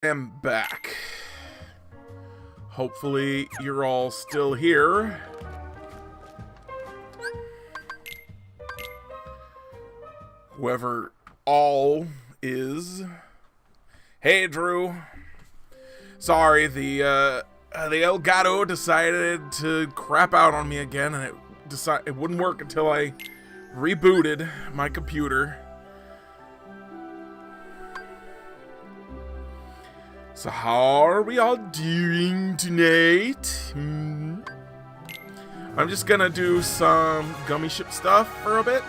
am back. Hopefully you're all still here. Whoever all is. Hey, Drew. Sorry, the Elgato decided to crap out on me again, and it wouldn't work until I rebooted my computer. So how are we all doing tonight? I'm just gonna do some gummy ship stuff for a bit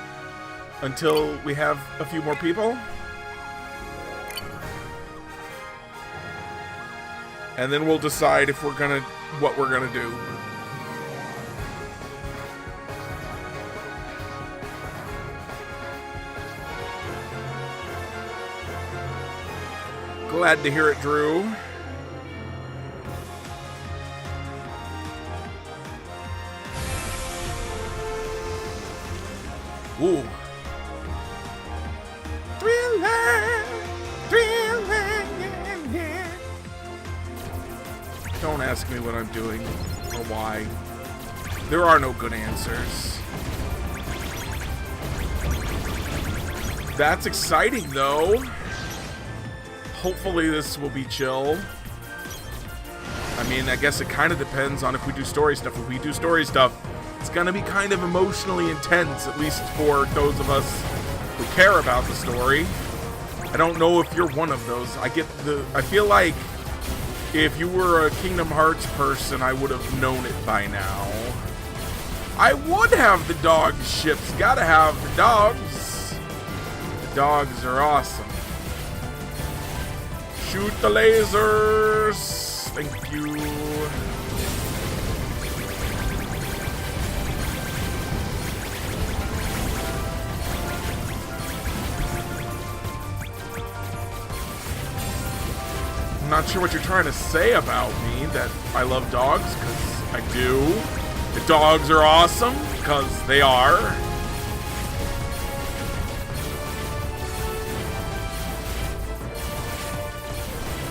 until we have a few more people. And then we'll decide if what we're gonna do. Glad to hear it, Drew. Ooh. Thriller, thriller, yeah, yeah. Don't ask me what I'm doing or why. There are no good answers. That's exciting, though. Hopefully this will be chill. I mean, I guess it kind of depends on if we do story stuff. If we do story stuff, it's gonna be kind of emotionally intense, at least for those of us who care about the story. I don't know if you're one of those. I feel like if you were a Kingdom Hearts person, I would have known it by now. I would have the dog ships. Gotta have the dogs. The dogs are awesome. Shoot the lasers! Thank you. I'm not sure what you're trying to say about me, that I love dogs, because I do. The dogs are awesome, because they are.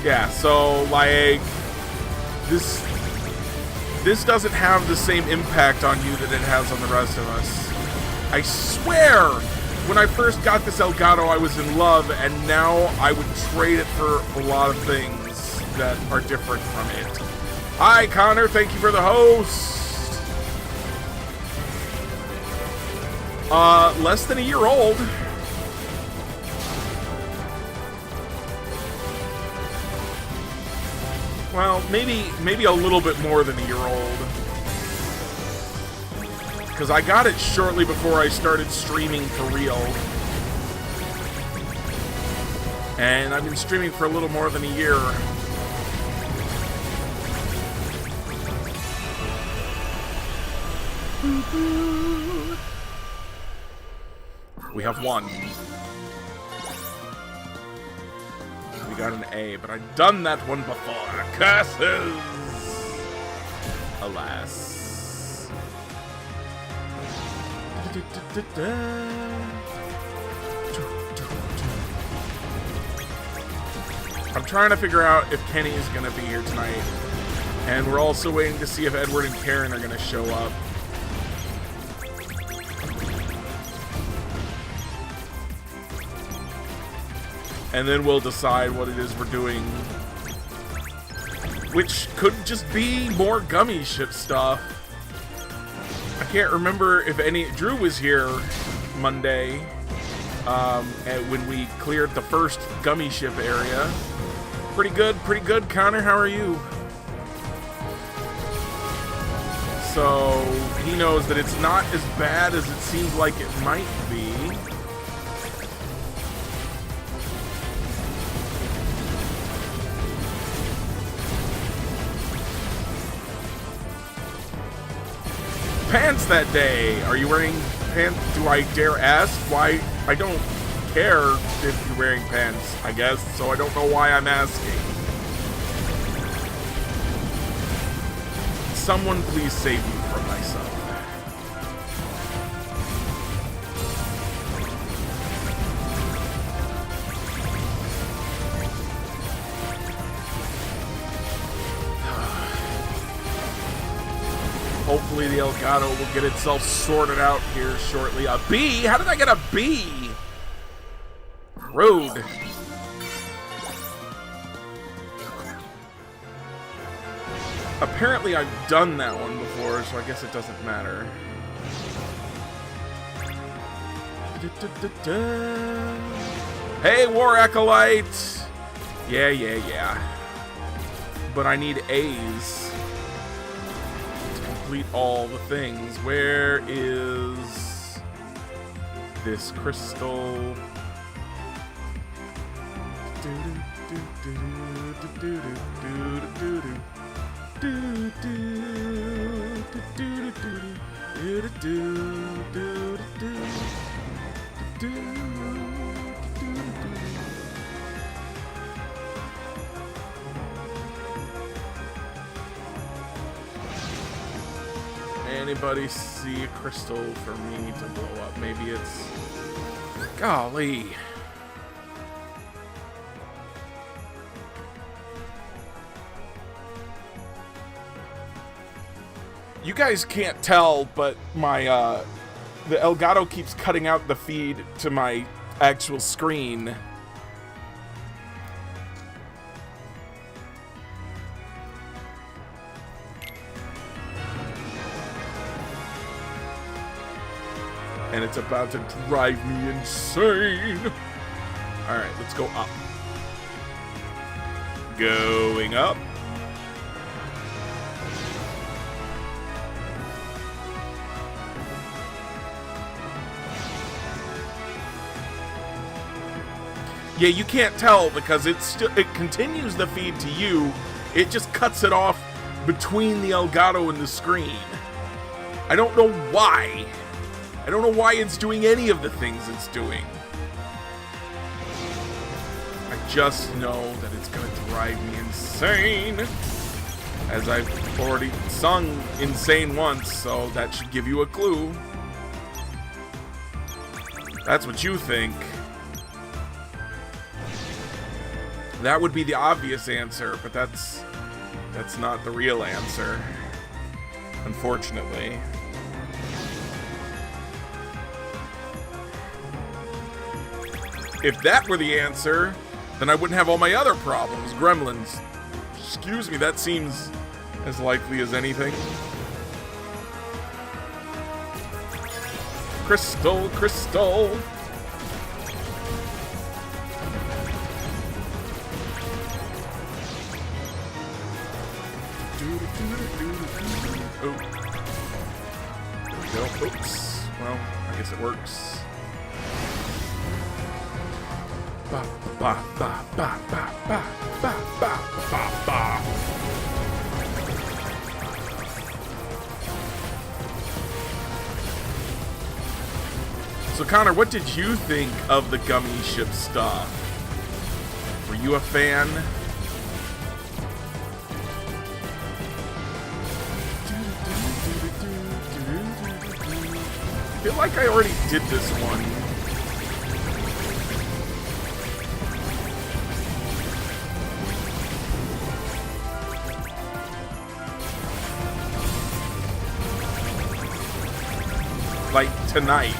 Yeah, so, like, this doesn't have the same impact on you that it has on the rest of us. I swear, when I first got this Elgato, I was in love, and now I would trade it for a lot of things that are different from it. Hi, Connor, thank you for the host. Less than a year old. Well, maybe a little bit more than a year old. Because I got it shortly before I started streaming for real. And I've been streaming for a little more than a year. We have one. We got an A, but I've done that one before. Curses! Alas. I'm trying to figure out if Kenny is going to be here tonight. And we're also waiting to see if Edward and Karen are going to show up. And then we'll decide what it is we're doing. Which could just be more gummy ship stuff. I can't remember if Drew was here Monday when we cleared the first gummy ship area. Pretty good, Connor. How are you? So he knows that it's not as bad as it seems like it might be. Pants that day. Are you wearing pants? Do I dare ask? Why? I don't care if you're wearing pants, I guess, so I don't know why I'm asking. Someone please save me from myself. Hopefully the Elgato will get itself sorted out here shortly. A B? How did I get a B? Rude. Apparently I've done that one before, so I guess it doesn't matter. Hey, War Acolyte! Yeah. But I need A's to complete all the things. Where is this crystal? Anybody see a crystal for me to blow up? Maybe it's... Golly. You guys can't tell, but my, the Elgato keeps cutting out the feed to my actual screen. And it's about to drive me insane. Alright, let's go up. Going up. Yeah, you can't tell because it continues the feed to you. It just cuts it off between the Elgato and the screen. I don't know why. I don't know why it's doing any of the things it's doing. I just know that it's gonna drive me insane. As I've already sung insane once, so that should give you a clue. That's what you think. That would be the obvious answer, but that's not the real answer, unfortunately. If that were the answer, then I wouldn't have all my other problems. Gremlins. Excuse me, that seems as likely as anything. Crystal, crystal. Oh. There we go. Oops. Well, I guess it works. Ba ba ba ba ba ba ba ba ba ba. So Connor, what did you think of the gummy ship stuff? Were you a fan? I feel like I already did this one. Like tonight.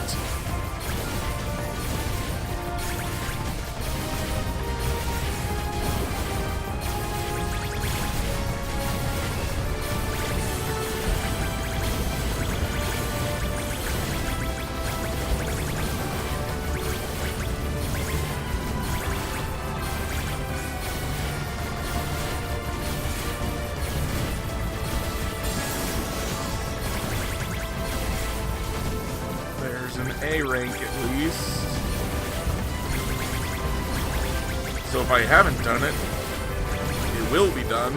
A rank at least. So if I haven't done it, it will be done.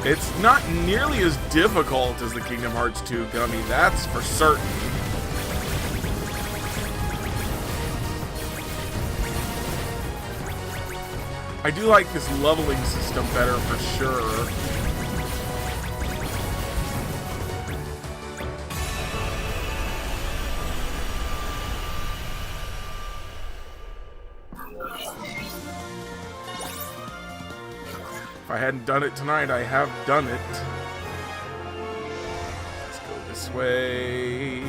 It's not nearly as difficult as the Kingdom Hearts 2 gummy, that's for certain. I do like this leveling system better for sure. If I hadn't done it tonight, I have done it. Let's go this way.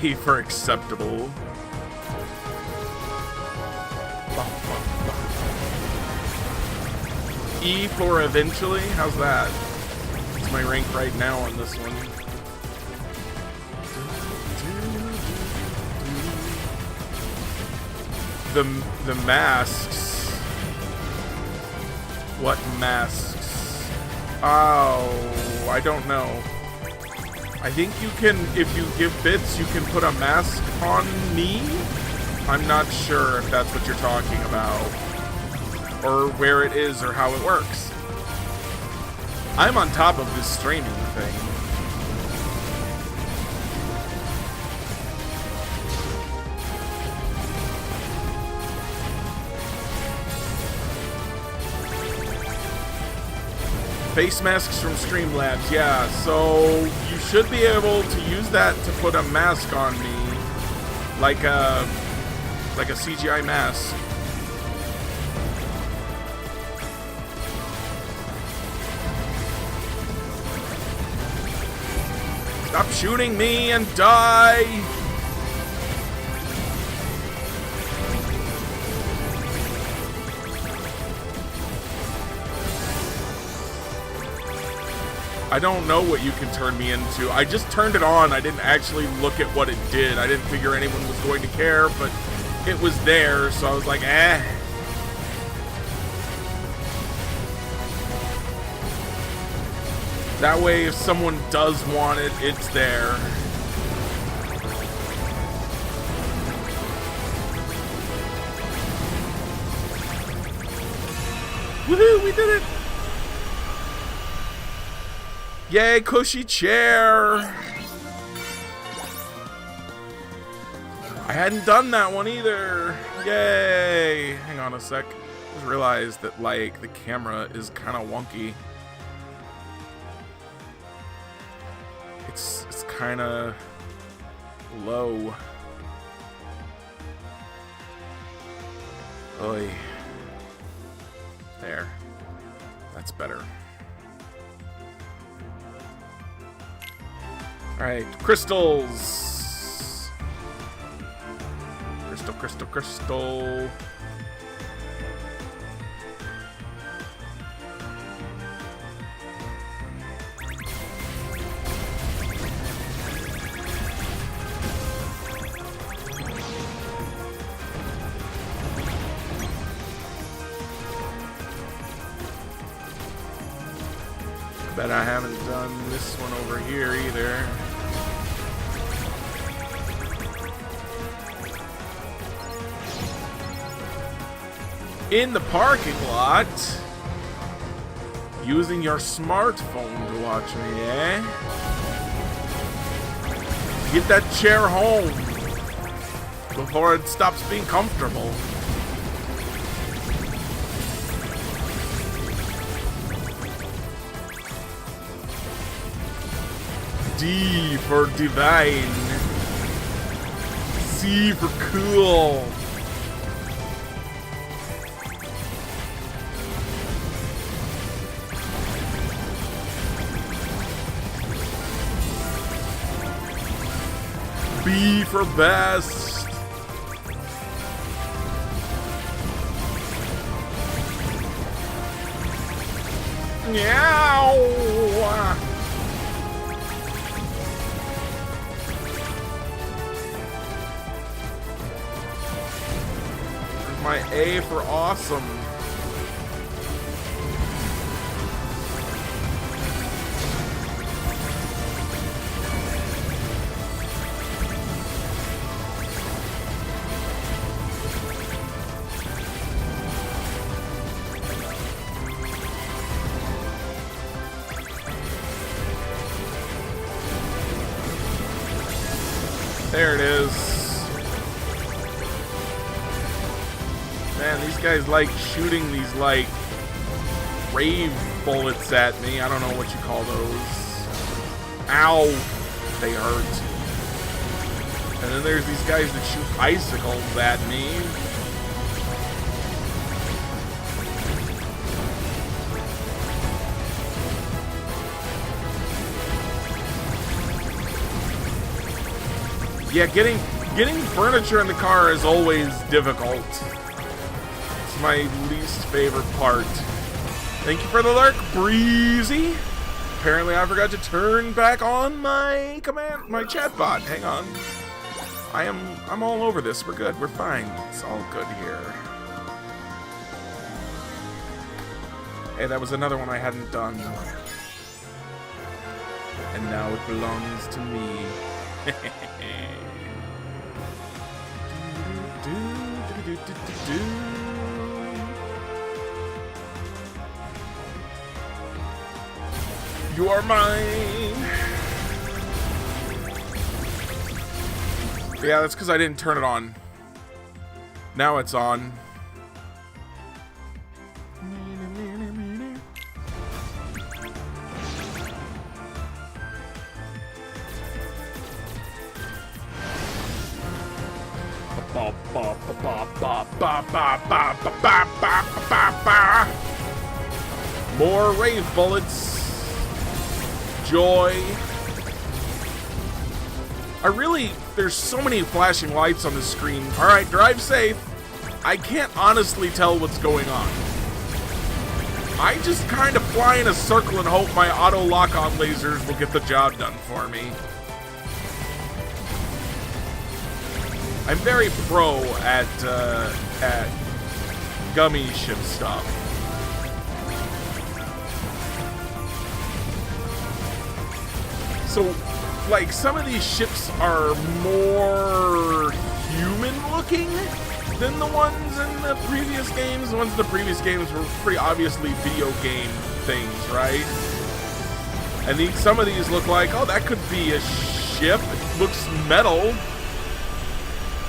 A for acceptable. E for eventually? How's that? What's my rank right now on this one? The masks. What masks? Oh, I don't know. I think you can, if you give bits, you can put a mask on me? I'm not sure if that's what you're talking about. Or where it is or how it works. I'm on top of this streaming thing. Face masks from Streamlabs, yeah, so you should be able to use that to put a mask on me. Like a CGI mask. Stop shooting me and die! I don't know what you can turn me into. I just turned it on. I didn't actually look at what it did. I didn't figure anyone was going to care, but it was there, so I was like, eh. That way, if someone does want it, it's there. Woohoo, we did it! Yay, cushy chair! I hadn't done that one either. Yay! Hang on a sec. I just realized that, like, the camera is kind of wonky. It's kind of low. Oy. There. That's better. Alright, crystals! Crystal, crystal, crystal. Bet I haven't done this one over here either. In the parking lot, using your smartphone to watch me, eh? Get that chair home before it stops being comfortable. D for divine. C for cool. B for best. Meow. There's my A for awesome. There it is. Man, these guys like shooting these, like, rave bullets at me. I don't know what you call those. Ow! They hurt. And then there's these guys that shoot icicles at me. Yeah, getting furniture in the car is always difficult. It's my least favorite part. Thank you for the lurk, Breezy. Apparently I forgot to turn back on my chatbot. Hang on. I'm all over this. We're good. We're fine. It's all good here. Hey, that was another one I hadn't done. And now it belongs to me. You are mine. Yeah, that's because I didn't turn it on. Now it's on. More rave bullets. Joy. There's so many flashing lights on the screen. Alright, drive safe. I can't honestly tell what's going on. I just kind of fly in a circle and hope my auto lock-on lasers will get the job done for me. I'm very pro at gummy ship stuff. So, like, some of these ships are more human-looking than the ones in the previous games. The ones in the previous games were pretty obviously video game things, right? And some of these look like, oh, that could be a ship. It looks metal.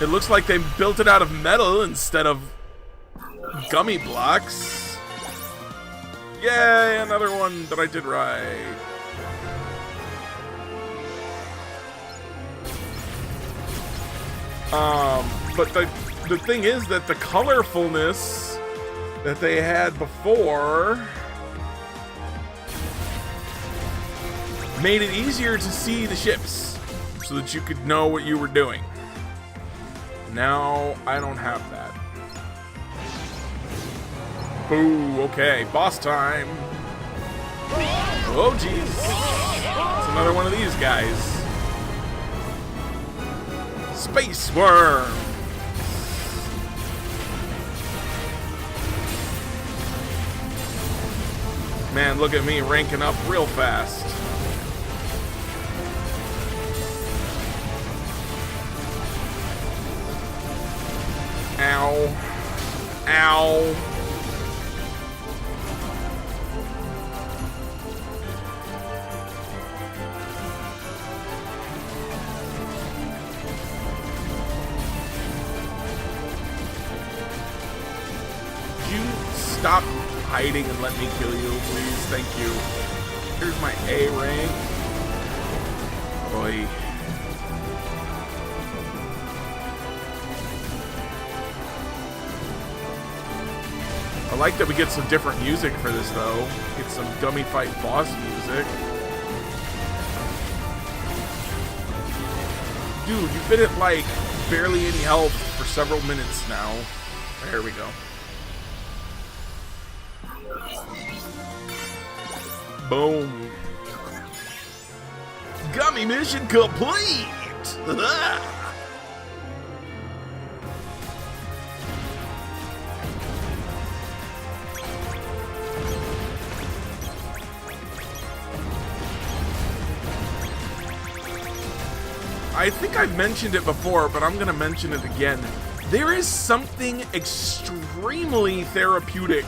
It looks like they built it out of metal instead of gummy blocks. Yay, another one that I did right. But the thing is that the colorfulness that they had before made it easier to see the ships so that you could know what you were doing. Now I don't have that. Boo, okay, boss time. Oh jeez. It's another one of these guys. Space Worm. Man, look at me ranking up real fast. Ow. Ow. Stop hiding and let me kill you, please. Thank you. Here's my A rank. Boy. I like that we get some different music for this, though. Get some Gummy Fight boss music. Dude, you've been at, like, barely any health for several minutes now. There we go. Boom. Gummy mission complete! I think I've mentioned it before, but I'm gonna mention it again. There is something extremely therapeutic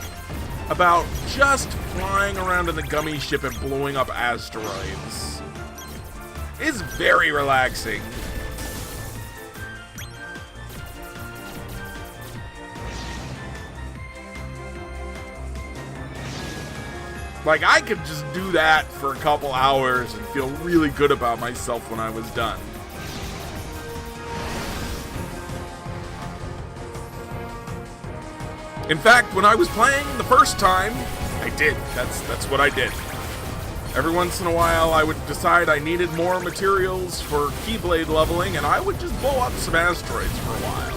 about just flying around in the gummy ship and blowing up asteroids. It's very relaxing. Like, I could just do that for a couple hours and feel really good about myself when I was done. In fact, when I was playing the first time, I did. That's what I did. Every once in a while, I would decide I needed more materials for Keyblade leveling, and I would just blow up some asteroids for a while.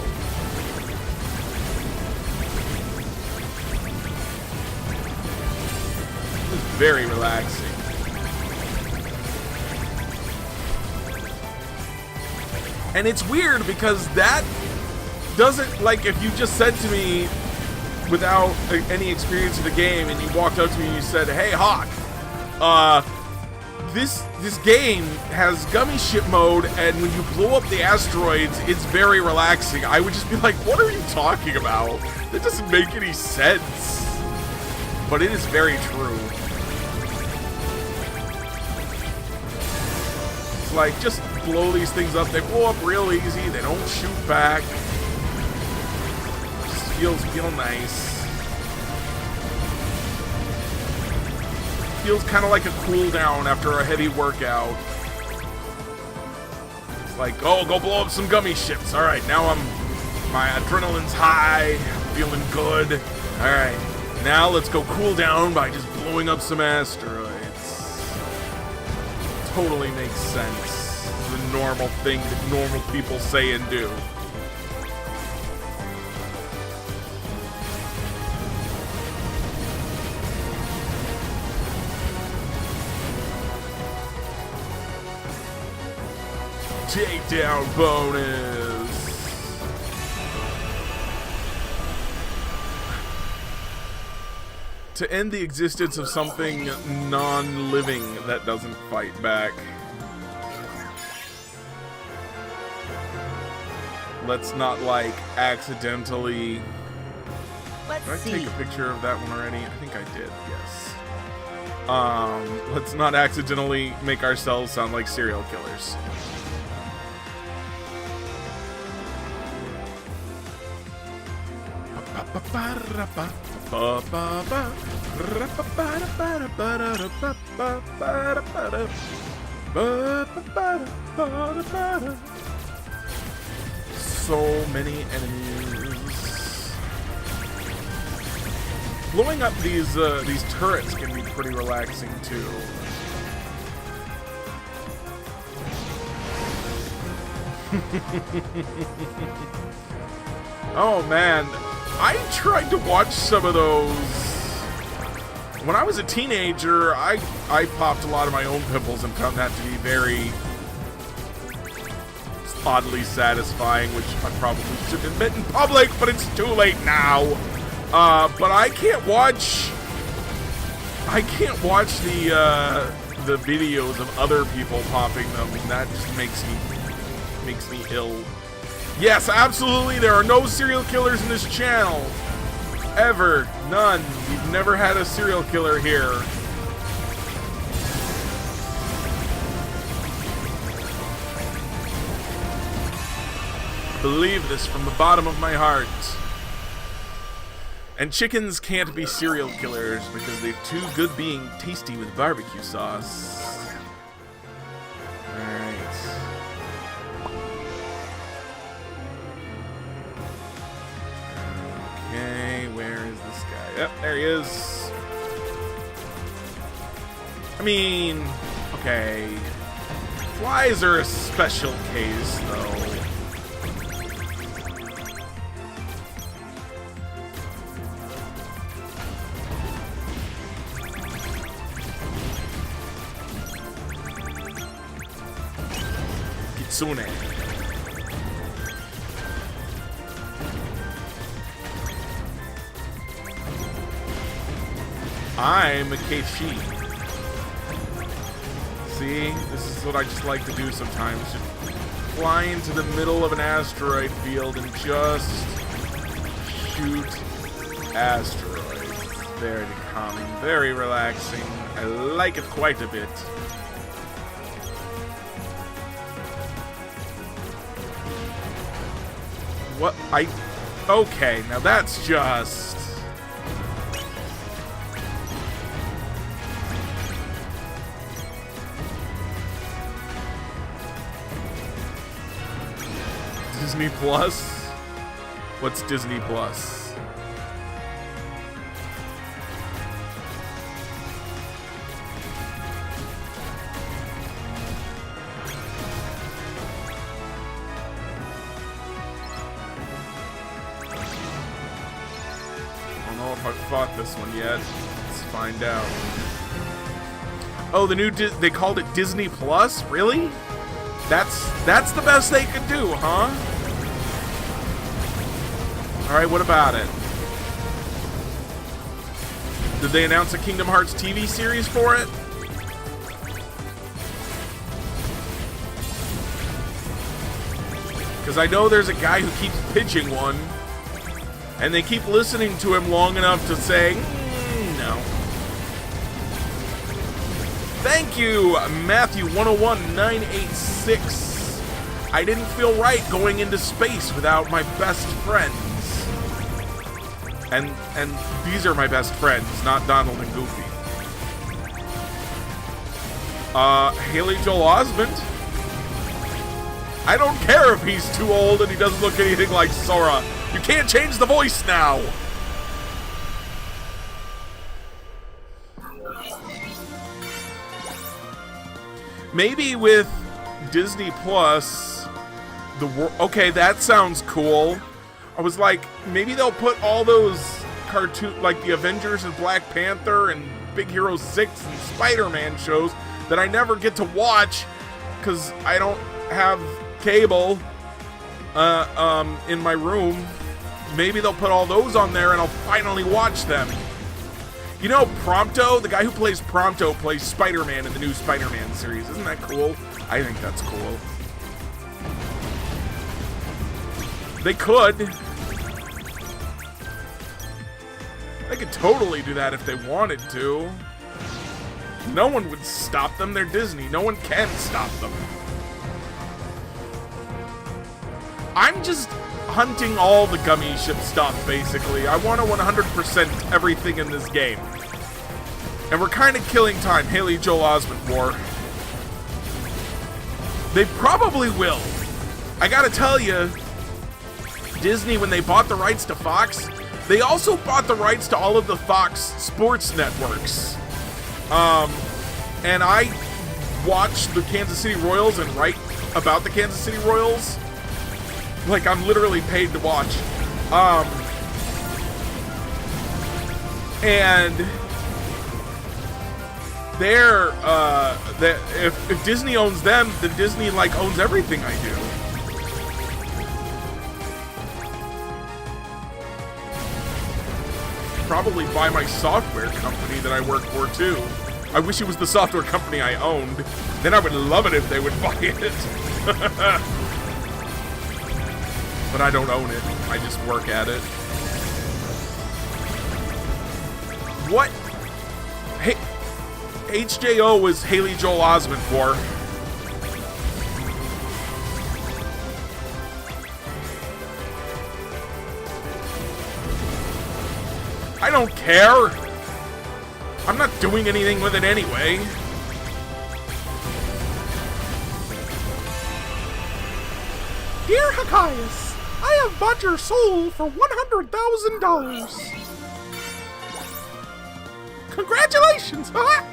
It was very relaxing. And it's weird because that doesn't, like, if you just said to me without any experience of the game and you walked up to me and you said, "Hey, Hawk, this game has gummy ship mode, and when you blow up the asteroids, it's very relaxing," I would just be like, "What are you talking about? That doesn't make any sense." But it is very true. It's like, just blow these things up. They blow up real easy. They don't shoot back. Just feel nice. Feels kind of like a cooldown after a heavy workout. It's like, oh, go blow up some gummy ships. All right, now my adrenaline's high. I'm feeling good. All right, now let's go cool down by just blowing up some asteroids. Totally makes sense. It's a normal thing that normal people say and do. Takedown bonus. To end the existence of something non-living that doesn't fight back. Let's not, like, accidentally... Did I take a picture of that one already? I think I did, yes. Let's not accidentally make ourselves sound like serial killers. So many enemies. Blowing up these turrets can be pretty relaxing too. Oh man, I tried to watch some of those. When I was a teenager, I popped a lot of my own pimples and found that to be very oddly satisfying, which I probably should admit in public, but it's too late now. But I can't watch the videos of other people popping them, and that just makes me ill. Yes, absolutely, there are no serial killers in this channel. Ever. None. We've never had a serial killer here. I believe this from the bottom of my heart. And chickens can't be serial killers because they're too good being tasty with barbecue sauce. Alright. Okay, where is this guy? Yep, there he is. I mean, okay. Flies are a special case, though. Kitsune. I'm a Keishi. See? This is what I just like to do sometimes. Just fly into the middle of an asteroid field and just shoot asteroids. Very calming, very relaxing. I like it quite a bit. What? Okay, now that's just... Disney Plus? What's Disney Plus? I don't know if I've fought this one yet. Let's find out. Oh, the new they called it Disney Plus? Really? That's the best they could do, huh? Alright, what about it? Did they announce a Kingdom Hearts TV series for it? Because I know there's a guy who keeps pitching one, and they keep listening to him long enough to say, no. Thank you, Matthew 101986. I didn't feel right going into space without my best friends. And these are my best friends, not Donald and Goofy. Haley Joel Osment. I don't care if he's too old and he doesn't look anything like Sora. You can't change the voice now. Maybe with Disney Plus, okay, that sounds cool. I was like, maybe they'll put all those cartoon, like the Avengers and Black Panther and Big Hero 6 and Spider-Man shows that I never get to watch because I don't have cable in my room. Maybe they'll put all those on there and I'll finally watch them. You know, Prompto, the guy who plays Prompto, plays Spider-Man in the new Spider-Man series. Isn't that cool? I think that's cool. They could. They could totally do that if they wanted to. No one would stop them. They're Disney. No one can stop them. I'm just hunting all the gummy ship stuff, basically. I want to 100% everything in this game. And we're kind of killing time. Haley Joel Osment War. They probably will. I gotta tell you, Disney, when they bought the rights to Fox, they also bought the rights to all of the Fox sports networks. And I watch the Kansas City Royals and write about the Kansas City Royals. Like, I'm literally paid to watch. And they're, if Disney owns them, then Disney, like, owns everything I do. Probably buy my software company that I work for, too. I wish it was the software company I owned. Then I would love it if they would buy it. But I don't own it. I just work at it. What? Hey, HJO was Haley Joel Osment for. I don't care. I'm not doing anything with it anyway. Dear Hakias, I have bought your soul for $100,000. Congratulations, huh?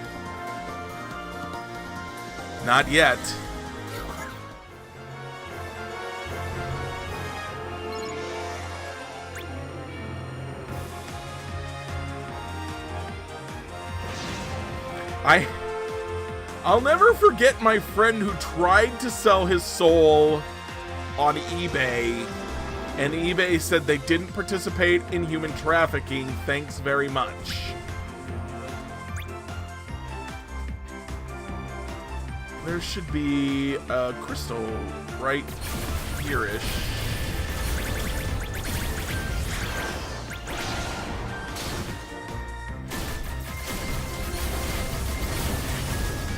Not yet. I'll never forget my friend who tried to sell his soul on eBay, and eBay said they didn't participate in human trafficking. Thanks very much. There should be a crystal right here-ish.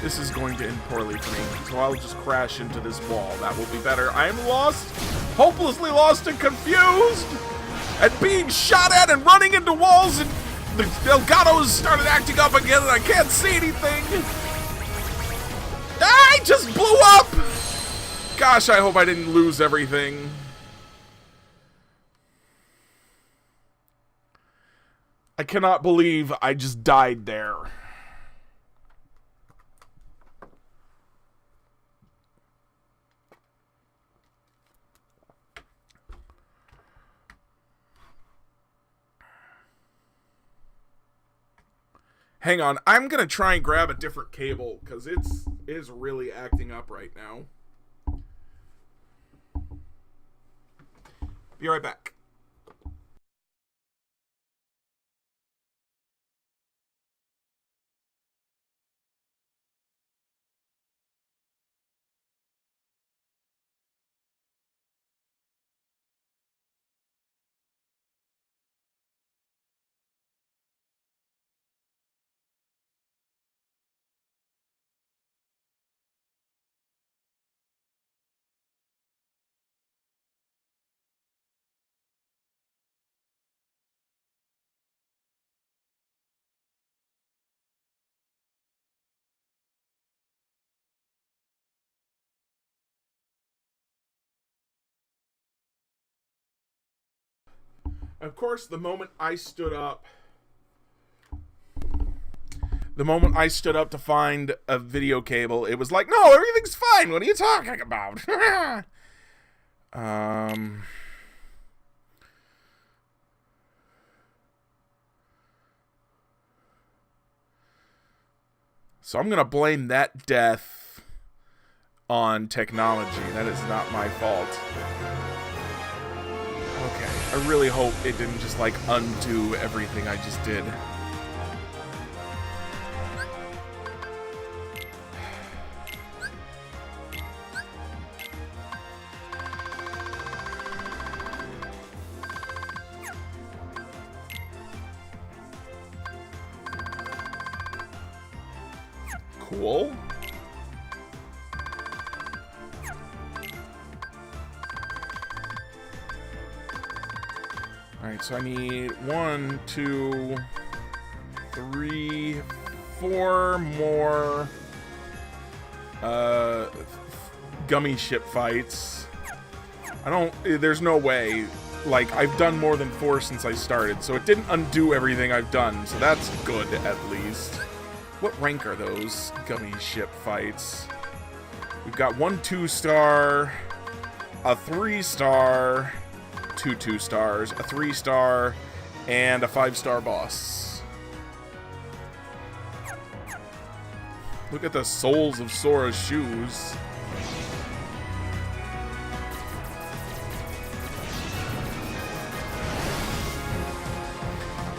This is going to end poorly for me, so I'll just crash into this wall. That will be better. I am lost, hopelessly lost and confused, and being shot at and running into walls, and the Elgatos started acting up again, and I can't see anything. I just blew up! Gosh, I hope I didn't lose everything. I cannot believe I just died there. Hang on, I'm gonna try and grab a different cable because it is really acting up right now. Be right back. Of course, the moment I stood up to find a video cable, it was like, no, everything's fine. What are you talking about? So I'm going to blame that death on technology. That is not my fault. Okay, I really hope it didn't just, like, undo everything I just did. Cool. Alright, so I need 1, 2, 3, 4 more gummy ship fights. There's no way. Like, I've done more than 4 since I started, so it didn't undo everything I've done, so that's good, at least. What rank are those gummy ship fights? We've got 1 2-star, a 3-star, 2 2-stars, a 3-star, and a 5-star boss. Look at the soles of Sora's shoes.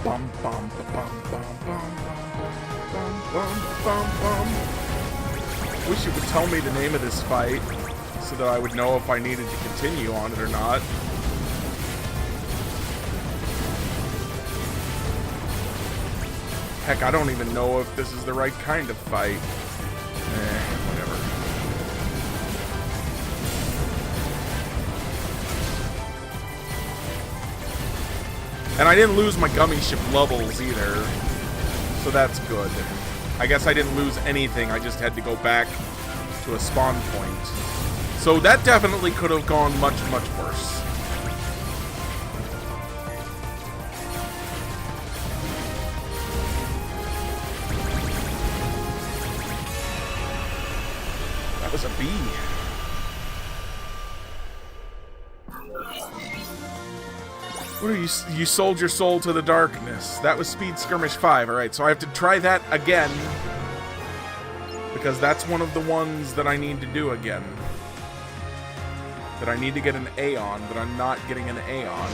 Bum bum ba, bum bum bum bum bum bum bum. Wish you would tell me the name of this fight so that I would know if I needed to continue on it or not. Heck, I don't even know if this is the right kind of fight. Whatever. And I didn't lose my gummy ship levels either, so that's good. I guess I didn't lose anything, I just had to go back to a spawn point. So that definitely could have gone much, much worse. That was a B. What are you sold your soul to the darkness. That was Speed Skirmish 5. Alright, so I have to try that again. Because that's one of the ones that I need to do again. That I need to get an A on, but I'm not getting an A on.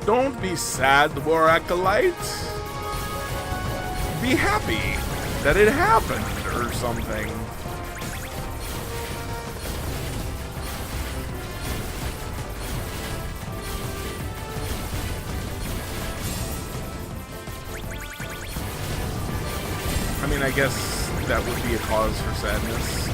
Don't be sad, War Acolyte. Be happy that it happened, or something. I mean, I guess that would be a cause for sadness.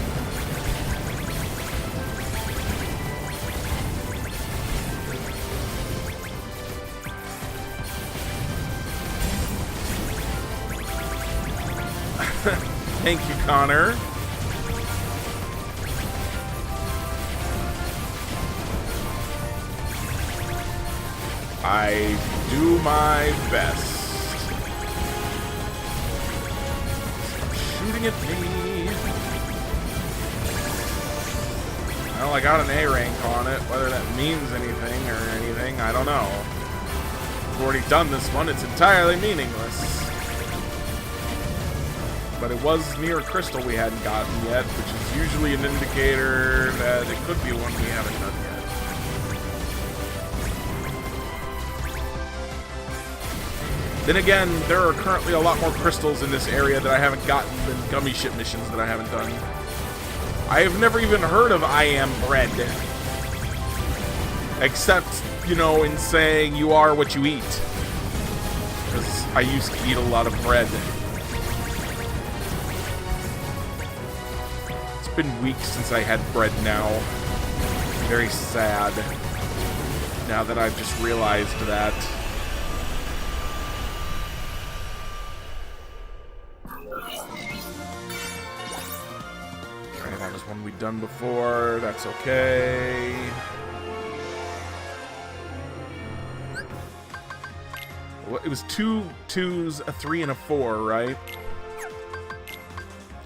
Thank you, Connor. I do my best. Stop shooting at me. Well, I got an A rank on it. Whether that means anything or anything, I don't know. I've already done this one. It's entirely meaningless. But it was near a crystal we hadn't gotten yet, which is usually an indicator that it could be one we haven't done yet. Then again, there are currently a lot more crystals in this area that I haven't gotten than gummy ship missions that I haven't done. I have never even heard of I am bread. Except, you know, in saying you are what you eat. Because I used to eat a lot of bread. It's been weeks since I had bread now. Very sad. Now that I've just realized that. Alright, that was one we'd done before. That's okay. It was 2 2s, a 3, and a 4, right?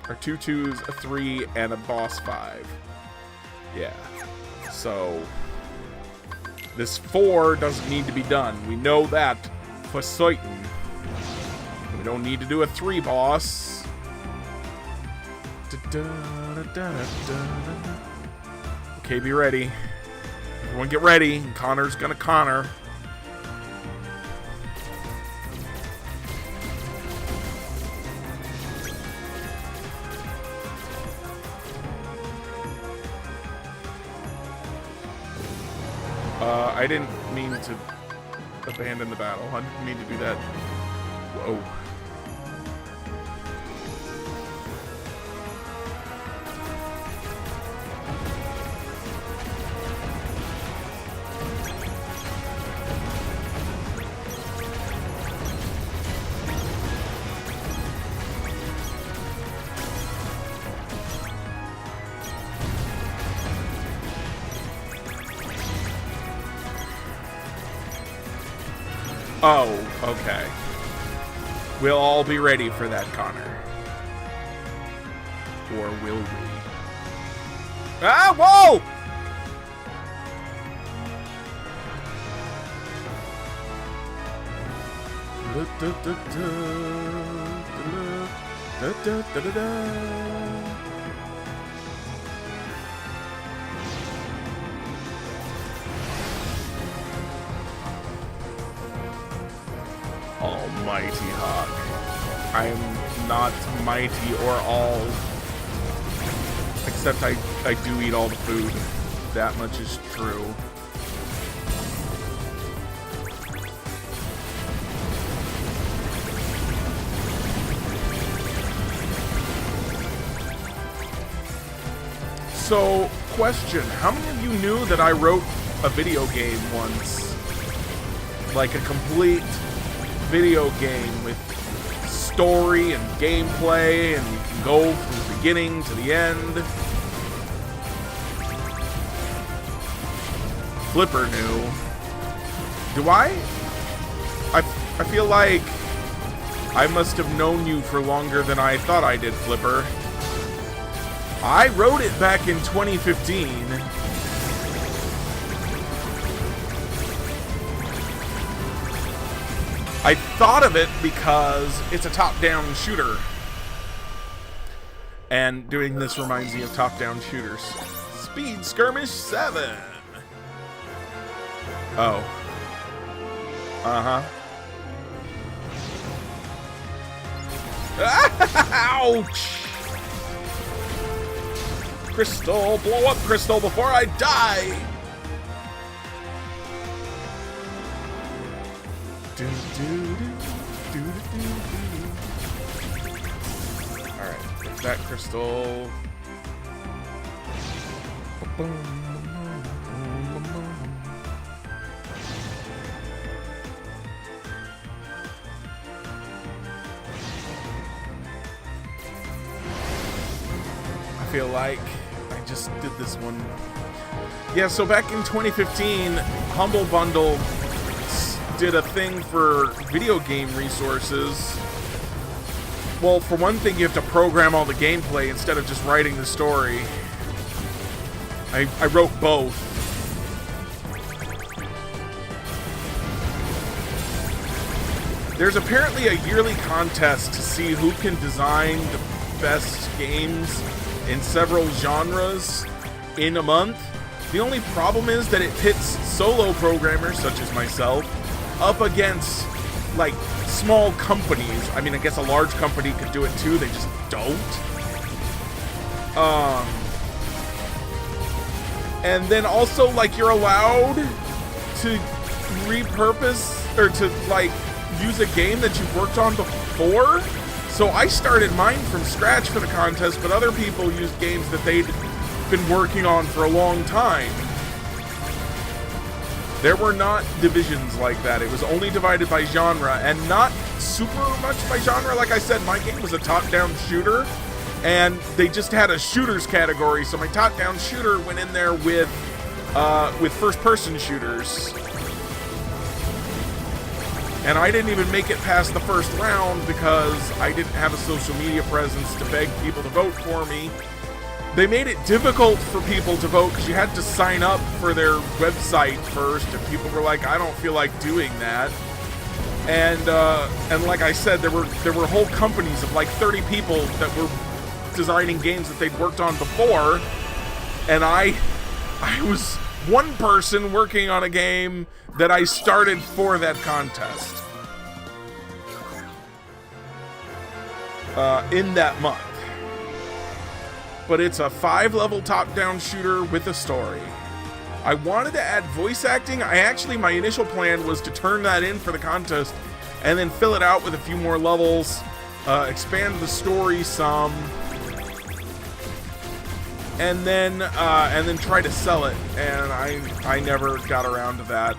Or 2 2s, a 3, and a boss 5. Yeah. So, this 4 doesn't need to be done. We know that for certain. We don't need to do a 3 boss. Okay, be ready. Everyone get ready. Connor's gonna Connor. I didn't mean to abandon the battle. I didn't mean to do that. Whoa. Oh, okay. We'll all be ready for that, Connor. Or will we? Ah, whoa! Almighty Hawk. I am not mighty or all. Except I do eat all the food. That much is true. So, question. How many of you knew that I wrote a video game once? Like a complete video game with story and gameplay, and you can go from the beginning to the end. Flipper knew. Do I? I feel like I must have known you for longer than I thought I did, Flipper. I wrote it back in 2015. I thought of it because it's a top-down shooter. And doing this reminds me of top-down shooters. Speed Skirmish 7. Oh. Uh-huh. Ouch! Crystal, blow up Crystal before I die! Alright, there's that crystal. feel like. I just did this one. Yeah, so back in 2015, Humble Bundle did a thing for video game resources. Well, for one thing, you have to program all the gameplay instead of just writing the story. I wrote both. There's apparently a yearly contest to see who can design the best games in several genres in a month. The only problem is that it pits solo programmers, such as myself, up against, like, small companies. I mean, I guess a large company could do it too, they just don't. And then also, like, you're allowed to repurpose, or to, like, use a game that you've worked on before. So I started mine from scratch for the contest, but other people used games that they'd been working on for a long time. There were not divisions like that. It was only divided by genre, and not super much by genre. Like I said, my game was a top-down shooter, and they just had a shooters category, so my top-down shooter went in there with first-person shooters. And I didn't even make it past the first round because I didn't have a social media presence to beg people to vote for me. They made it difficult for people to vote because you had to sign up for their website first, and people were like, I don't feel like doing that. And like I said, there were whole companies of like 30 people that were designing games that they'd worked on before, and I was one person working on a game that I started for that contest in that month. But it's a 5-level top-down shooter with a story. I wanted to add voice acting. My initial plan was to turn that in for the contest and then fill it out with a few more levels, expand the story some, and then try to sell it. And I never got around to that.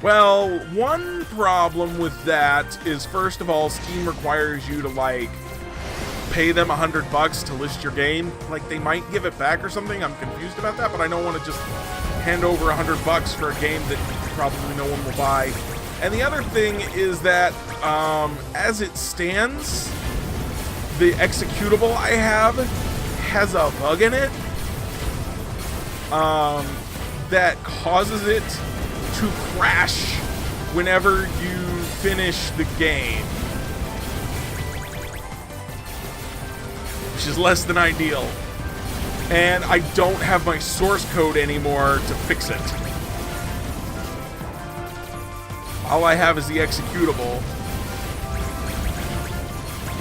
Well, one problem with that is, first of all, Steam requires you to, like, pay them $100 to list your game. Like, they might give it back or something. I'm confused about that, but I don't want to just hand over $100 for a game that probably no one will buy. And the other thing is that, as it stands, the executable I have has a bug in it that causes it to crash whenever you finish the game, which is less than ideal. And I don't have my source code anymore to fix it. All I have is the executable.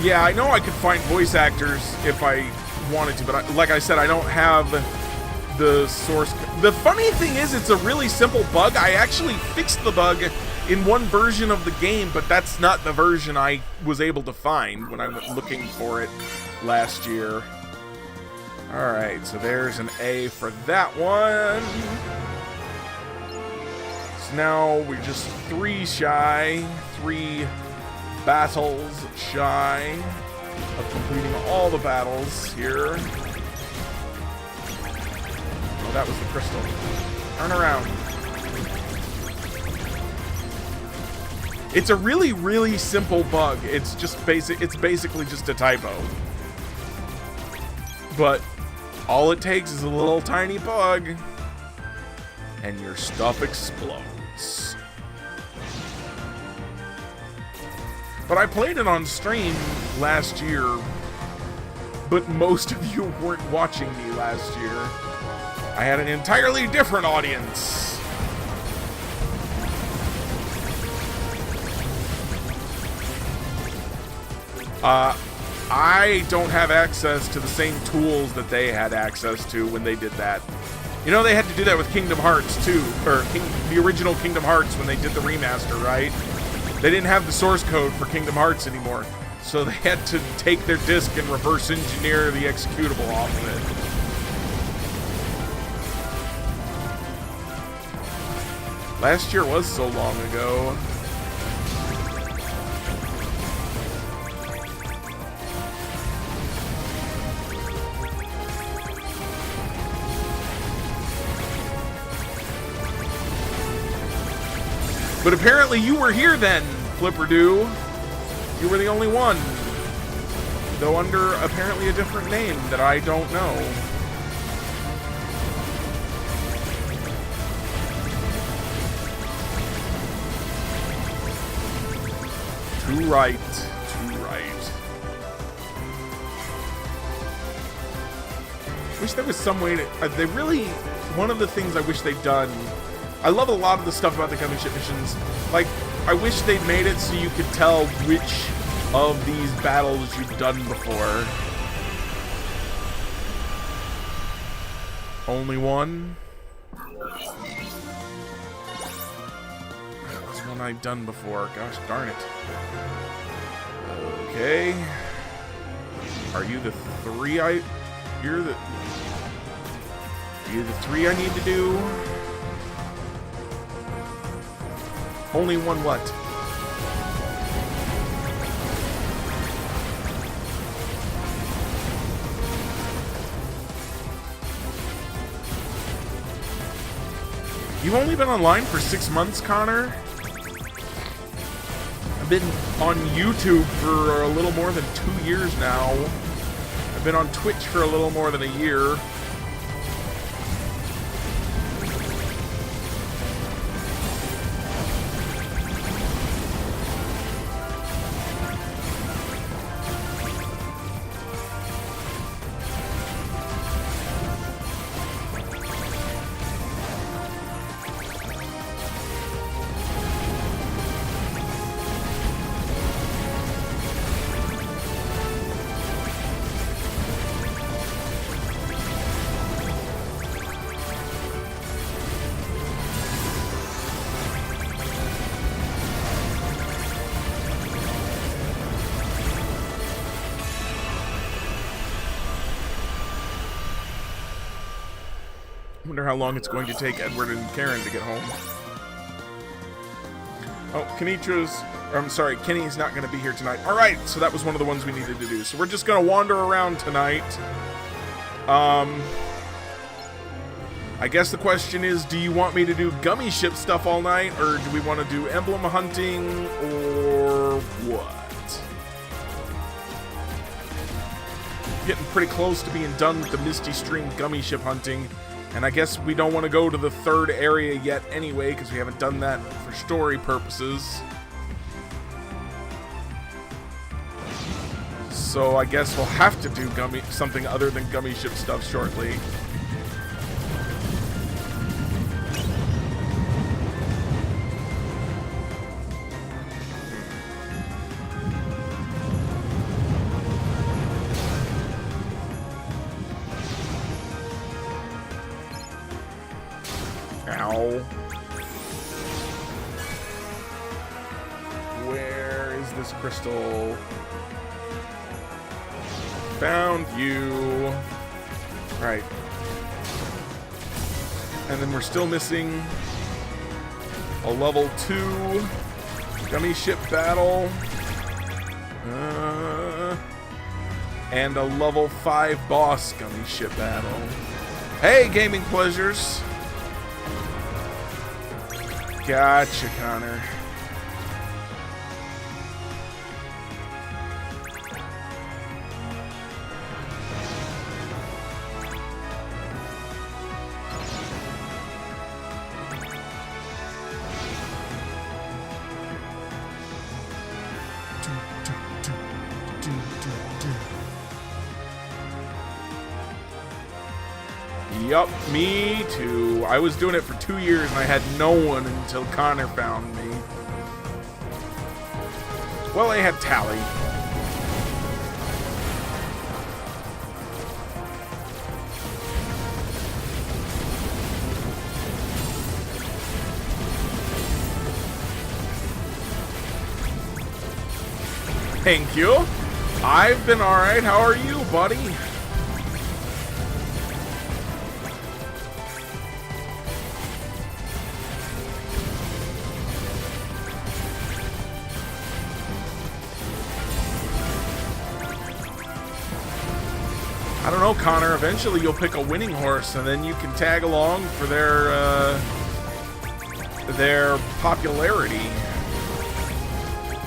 Yeah, I know I could find voice actors if I wanted to, but like I said, I don't have the source. The funny thing is, it's a really simple bug. I actually fixed the bug in one version of the game, but that's not the version I was able to find when I went looking for it last year. Alright, so there's an A for that one. So now we're just 3 battles shy of completing all the battles here. Oh, that was the crystal. Turn around. It's a really, really simple bug. It's just it's basically just a typo. But all it takes is a little tiny bug, and your stuff explodes. But I played it on stream last year, but most of you weren't watching me last year. I had an entirely different audience. I don't have access to the same tools that they had access to when they did that. You know, they had to do that with Kingdom Hearts too, or the original Kingdom Hearts when they did the remaster, right? They didn't have the source code for Kingdom Hearts anymore, so they had to take their disc and reverse engineer the executable off of it. Last year was so long ago. But apparently you were here then, Flipperdoo. You were the only one. Though under apparently a different name that I don't know. Too right. Too right. Wish there was some way to... they really... One of the things I wish they'd done... I love a lot of the stuff about the Gummy Ship missions. Like, I wish they'd made it so you could tell which of these battles you've done before. Only one? That was one I've done before. Gosh darn it. Okay. Are you the three You're the... Are you the three I need to do? Only one what? You've only been online for 6 months, Connor? I've been on YouTube for a little more than 2 years now. I've been on Twitch for a little more than a year. I wonder how long it's going to take Edward and Karen to get home. Oh, Kenny's not going to be here tonight. Alright, so that was one of the ones we needed to do. So we're just going to wander around tonight. I guess the question is, do you want me to do Gummy Ship stuff all night, or do we want to do emblem hunting, or what? Getting pretty close to being done with the Misty Stream Gummy Ship hunting. And I guess we don't want to go to the third area yet anyway, because we haven't done that for story purposes. So I guess we'll have to do something other than Gummy Ship stuff shortly. Ow. Where is this crystal? Found you. Right. And then we're still missing a level 2 Gummy Ship battle. And a level 5 boss Gummy Ship battle. Hey, Gaming Pleasures! Gotcha, Connor. Yup, me too. I was doing it for 2 years and I had no one until Connor found me. Well, I had Tally. Thank you. I've been alright. How are you, buddy? I don't know, Connor. Eventually you'll pick a winning horse, and then you can tag along for their popularity.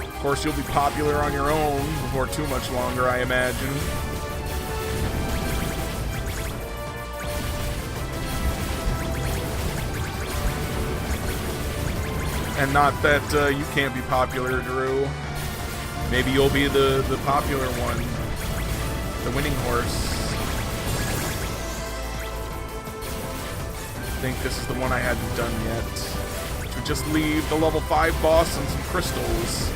Of course, you'll be popular on your own before too much longer, I imagine. And not that you can't be popular, Drew. Maybe you'll be the popular one, the winning horse. I think this is the one I hadn't done yet. Which would just leave the level 5 boss and some crystals.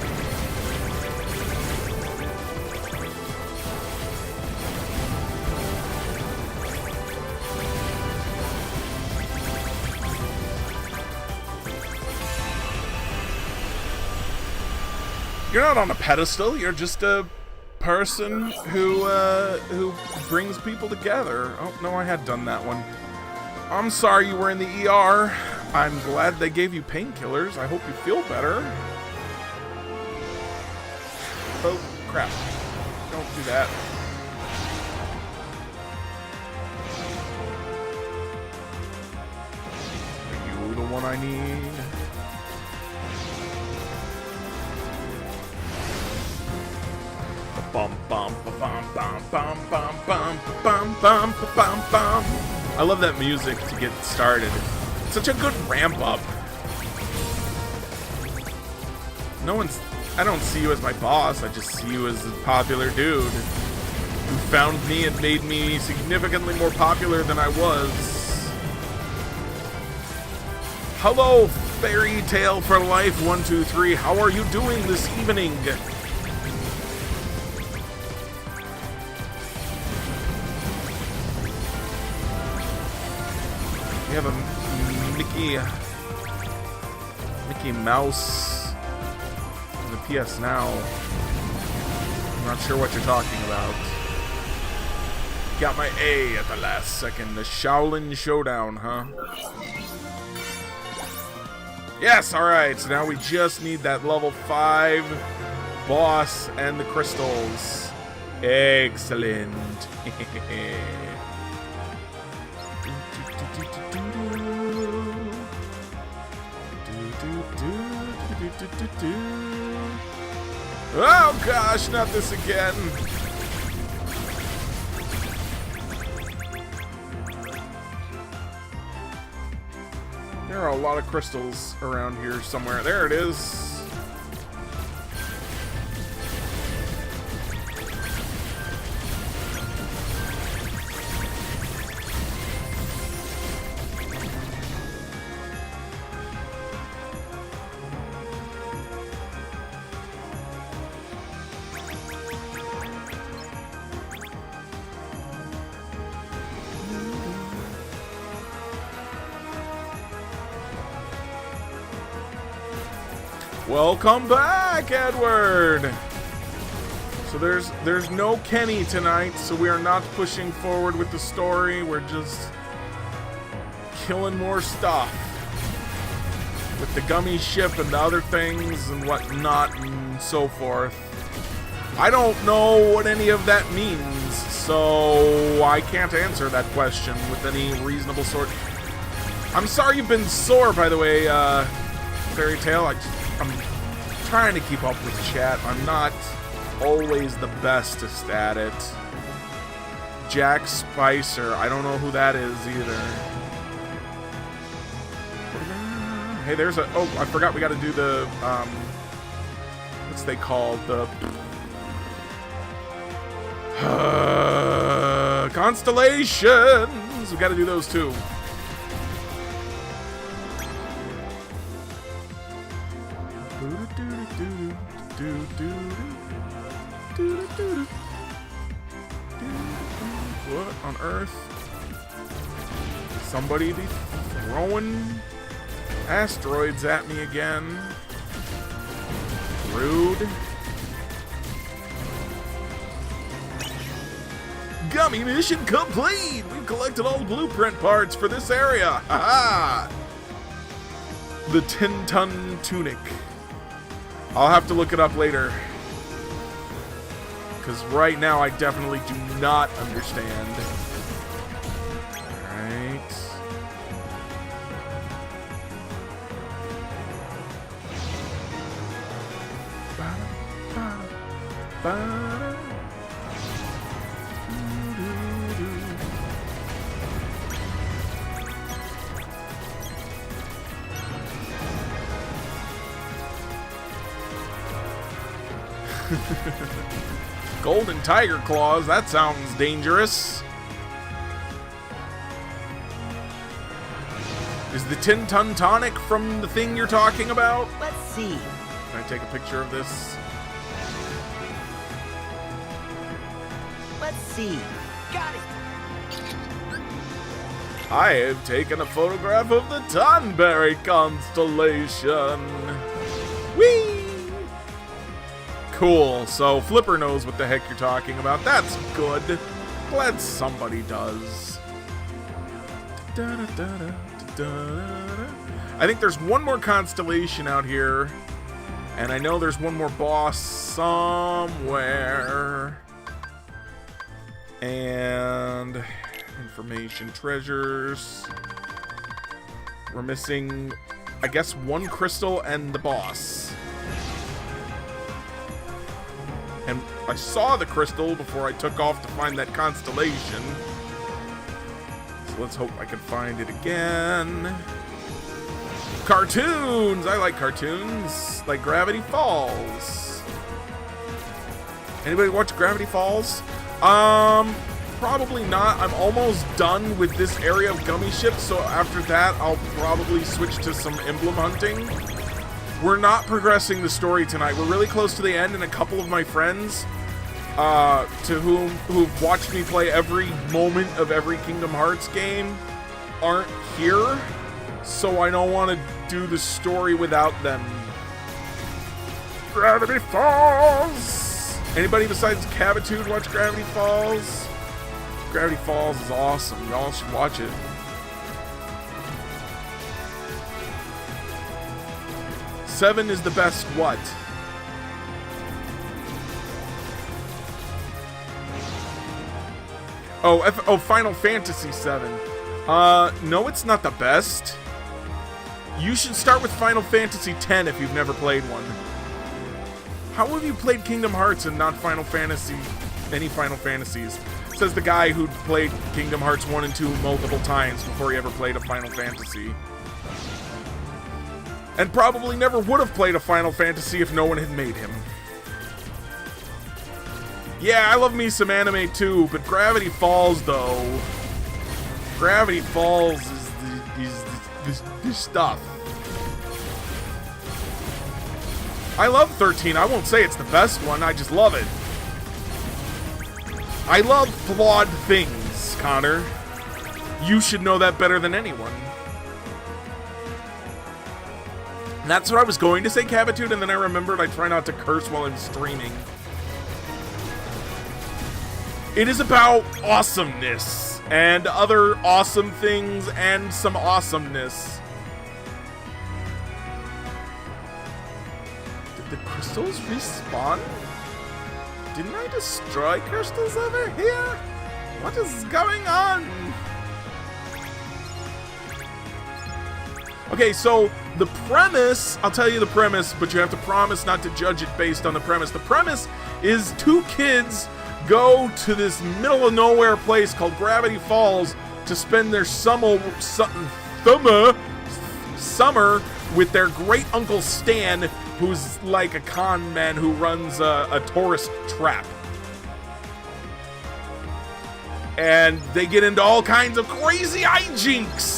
You're not on a pedestal, you're just a person who brings people together. Oh, no, I had done that one. I'm sorry you were in the ER. I'm glad they gave you painkillers. I hope you feel better. Oh, crap. Don't do that. Are you the one I need? Bum bum bum bum bum bum bum bum bum bum bum. I love that music to get started. It's such a good ramp up. I don't see you as my boss. I just see you as a popular dude who found me and made me significantly more popular than I was. Hello, Fairy Tale for Life 123. How are you doing this evening? We have a Mickey Mouse in the PS Now. I'm not sure what you're talking about. Got my A at the last second. The Shaolin Showdown, huh? Yes, alright. So now we just need that level 5 boss and the crystals. Excellent. Oh gosh, not this again. There are a lot of crystals around here somewhere. There it is. Welcome back, Edward! So there's no Kenny tonight, so we are not pushing forward with the story. We're just killing more stuff with the gummy ship and the other things and whatnot and so forth. I don't know what any of that means, so I can't answer that question with any reasonable sort. I'm sorry you've been sore, by the way, Fairy Tale. I'm trying to keep up with chat. I'm not always the bestest at it. Jack Spicer. I don't know who that is either. Hey, there's a... Oh, I forgot we got to do the... what's they called? The... constellations! We got to do those too. What on earth? Somebody be throwing asteroids at me again. Rude. Gummy mission complete! We've collected all blueprint parts for this area. Haha! The 10-ton tunic. I'll have to look it up later. Because right now I definitely do not understand. Alright. Golden Tiger Claws, that sounds dangerous. Is the 10-ton tonic from the thing you're talking about? Let's see. Can I take a picture of this? Let's see. Got it. I have taken a photograph of the Tonberry constellation. Whee! Cool, so Flipper knows what the heck you're talking about. That's good. Glad somebody does. I think there's one more constellation out here. And I know there's one more boss somewhere. And information treasures. We're missing, I guess, one crystal and the boss. And I saw the crystal before I took off to find that constellation. So let's hope I can find it again. Cartoons! I like cartoons. Like Gravity Falls. Anybody watch Gravity Falls? Probably not. I'm almost done with this area of Gummy Ship, so after that I'll probably switch to some emblem hunting. We're not progressing the story tonight. We're really close to the end, and a couple of my friends who've watched me play every moment of every Kingdom Hearts game aren't here, so I don't want to do the story without them. Gravity Falls! Anybody besides Cabitude watch Gravity Falls? Gravity Falls is awesome. Y'all should watch it. Seven is the best what? Oh, Final Fantasy 7. No, it's not the best. You should start with Final Fantasy 10 if you've never played one. How have you played Kingdom Hearts and not Final Fantasy, any Final Fantasies? Says the guy who played Kingdom Hearts 1 and 2 multiple times before he ever played a Final Fantasy. And probably never would have played a Final Fantasy if no one had made him. Yeah, I love me some anime too, but Gravity Falls though. Gravity Falls is the stuff. I love 13. I won't say it's the best one, I just love it. I love flawed things, Connor. You should know that better than anyone. And that's what I was going to say, Cabitude, and then I remembered I try not to curse while I'm streaming. It is about awesomeness and other awesome things and some awesomeness. Did the crystals respawn? Didn't I destroy crystals over here? What is going on? Okay, so the premise, I'll tell you the premise, but you have to promise not to judge it based on the premise. The premise is two kids go to this middle of nowhere place called Gravity Falls to spend their summer with their great uncle Stan, who's like a con man who runs a tourist trap. And they get into all kinds of crazy hijinks.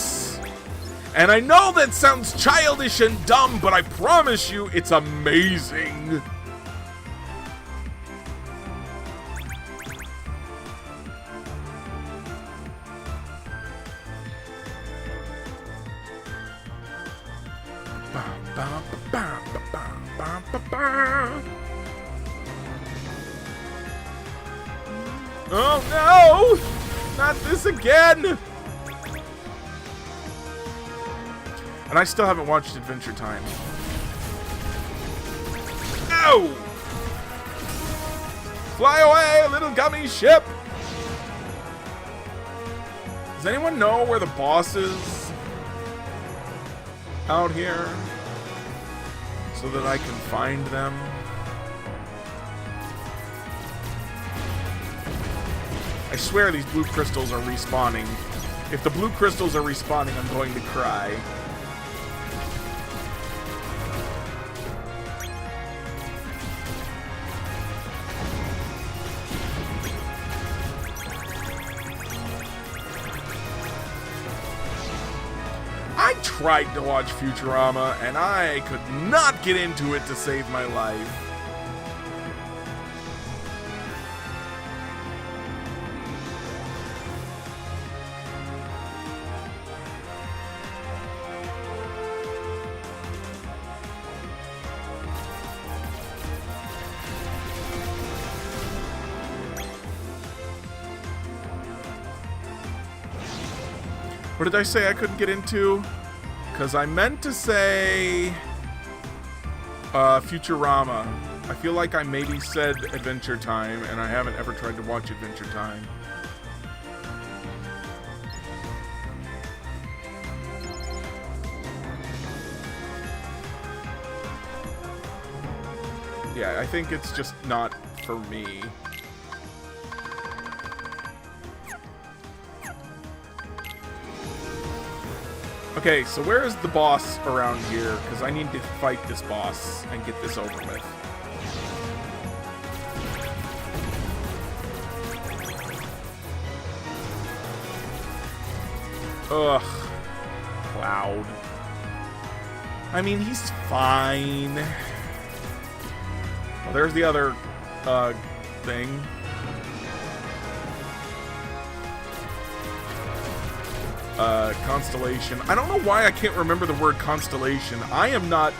And I know that sounds childish and dumb, but I promise you it's amazing. Oh no! Not this again! And I still haven't watched Adventure Time. No! Fly away, little gummy ship! Does anyone know where the boss is out here? So that I can find them? I swear these blue crystals are respawning. If the blue crystals are respawning, I'm going to cry. I tried to watch Futurama, and I could not get into it to save my life. What did I say I couldn't get into? Because I meant to say Futurama. I feel like I maybe said Adventure Time, and I haven't ever tried to watch Adventure Time. Yeah, I think it's just not for me. Okay, so where is the boss around here? Because I need to fight this boss and get this over with. Ugh. Cloud. I mean, he's fine. Well, there's the other thing. Constellation. I don't know why I can't remember the word constellation. I am not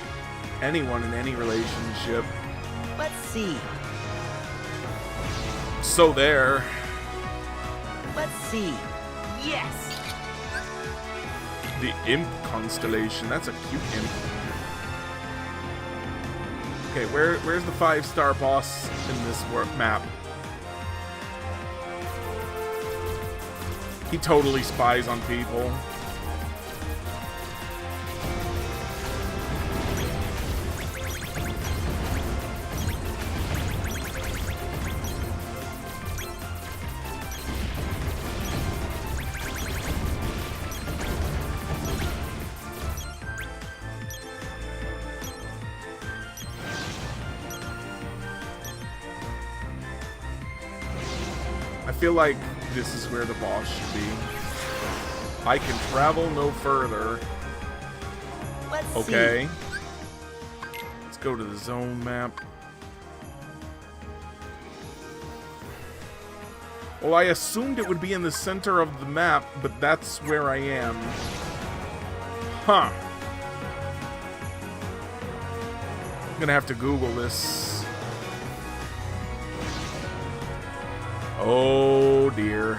anyone in any relationship. Let's see. So there. Let's see. Yes. The imp constellation. That's a cute imp. Okay, where's the 5-star boss in this map? He totally spies on people. I feel like this is where the boss should be. I can travel no further. Let's Okay. see. Let's go to the zone map. Well, I assumed it would be in the center of the map, but that's where I am. Huh. I'm gonna have to Google this. Oh dear.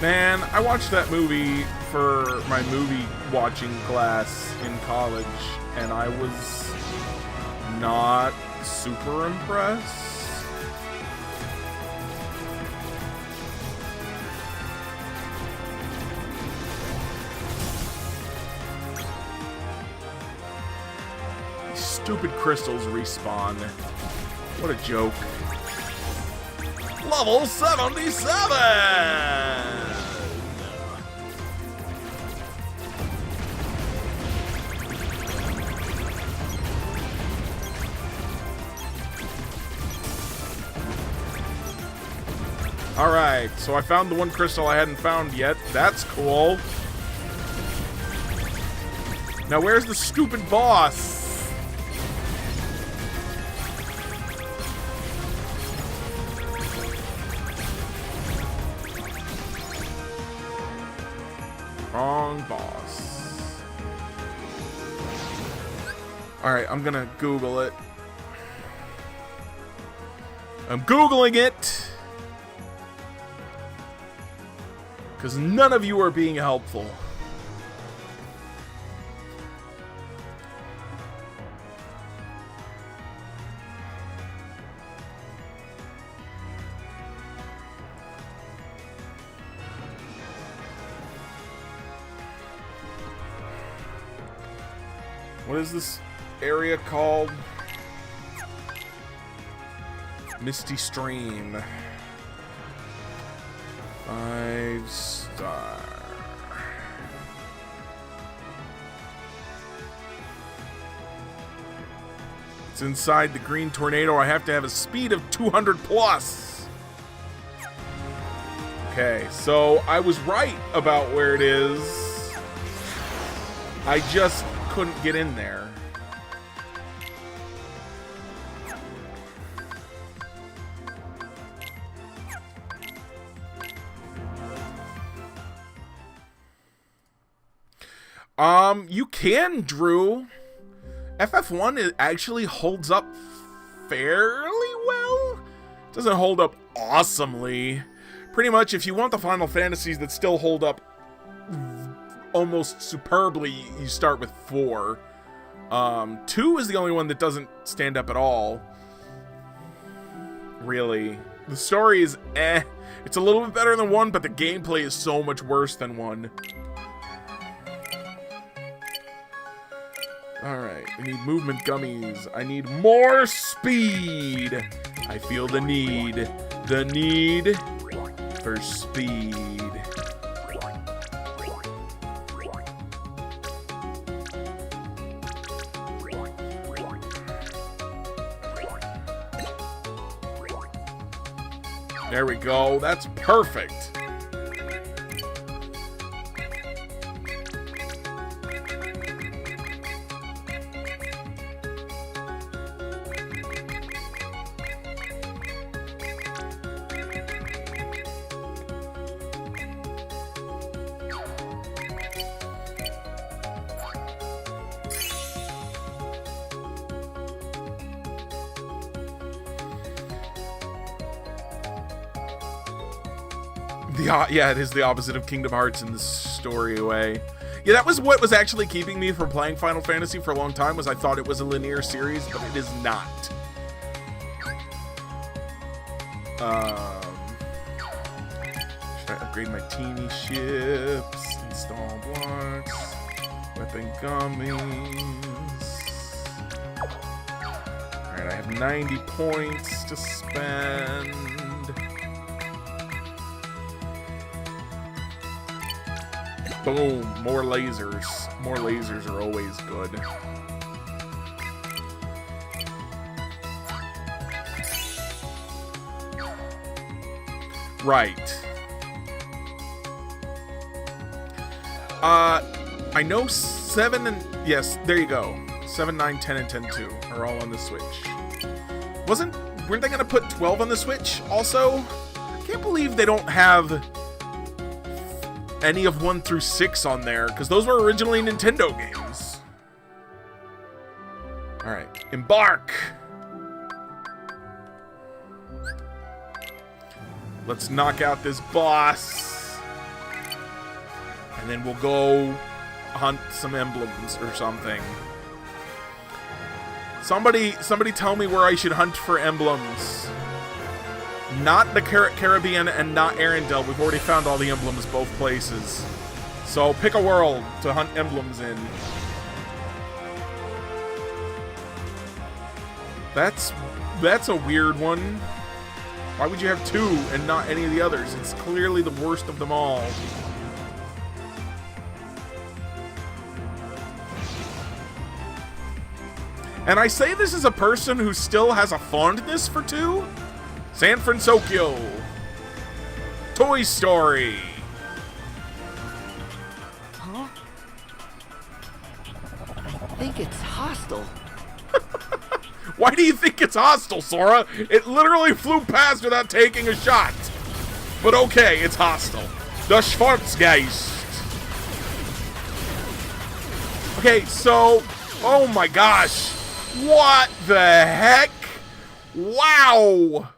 Man, I watched that movie for my movie watching class in college, and I was not super impressed. Stupid crystals respawn. What a joke. Level 77! Alright, so I found the one crystal I hadn't found yet. That's cool. Now where's the stupid boss? Wrong boss. Alright, I'm gonna Google it. I'm Googling it. Because none of you are being helpful. What is this area called? Misty Stream. 5-star. It's inside the green tornado. I have to have a speed of 200 plus. Okay, so I was right about where it is. I just couldn't get in there. You can, Drew. FF1 it actually holds up fairly well. It doesn't hold up awesomely. Pretty much, if you want the Final Fantasies that still hold up almost superbly, you start with 4. 2 is the only one that doesn't stand up at all. Really. The story is eh. It's a little bit better than 1, but the gameplay is so much worse than 1. Alright, I need movement gummies. I need more speed. I feel the need for speed. There we go. That's perfect. Yeah, it is the opposite of Kingdom Hearts in the story way. Yeah, that was what was actually keeping me from playing Final Fantasy for a long time, was I thought it was a linear series, but it is not. Should I upgrade my teeny ships? Install blocks. Weapon gummies. Alright, I have 90 points to spend. Boom, more lasers. More lasers are always good. Right. I know 7 and... Yes, there you go. 7, 9, 10, and 10-2 are all on the Switch. Weren't they going to put 12 on the Switch also? I can't believe they don't have any of 1 through 6 on there, because those were originally Nintendo games. Alright, embark! Let's knock out this boss. And then we'll go hunt some emblems or something. Somebody tell me where I should hunt for emblems. Not the Caribbean and not Arendelle. We've already found all the emblems both places. So pick a world to hunt emblems in. That's a weird one. Why would you have 2 and not any of the others? It's clearly the worst of them all. And I say this as a person who still has a fondness for 2. San Francisco. Toy Story. Huh? I think it's hostile. Why do you think it's hostile, Sora? It literally flew past without taking a shot. But okay, it's hostile. The Schwarzgeist. Okay, so... Oh my gosh. What the heck? Wow.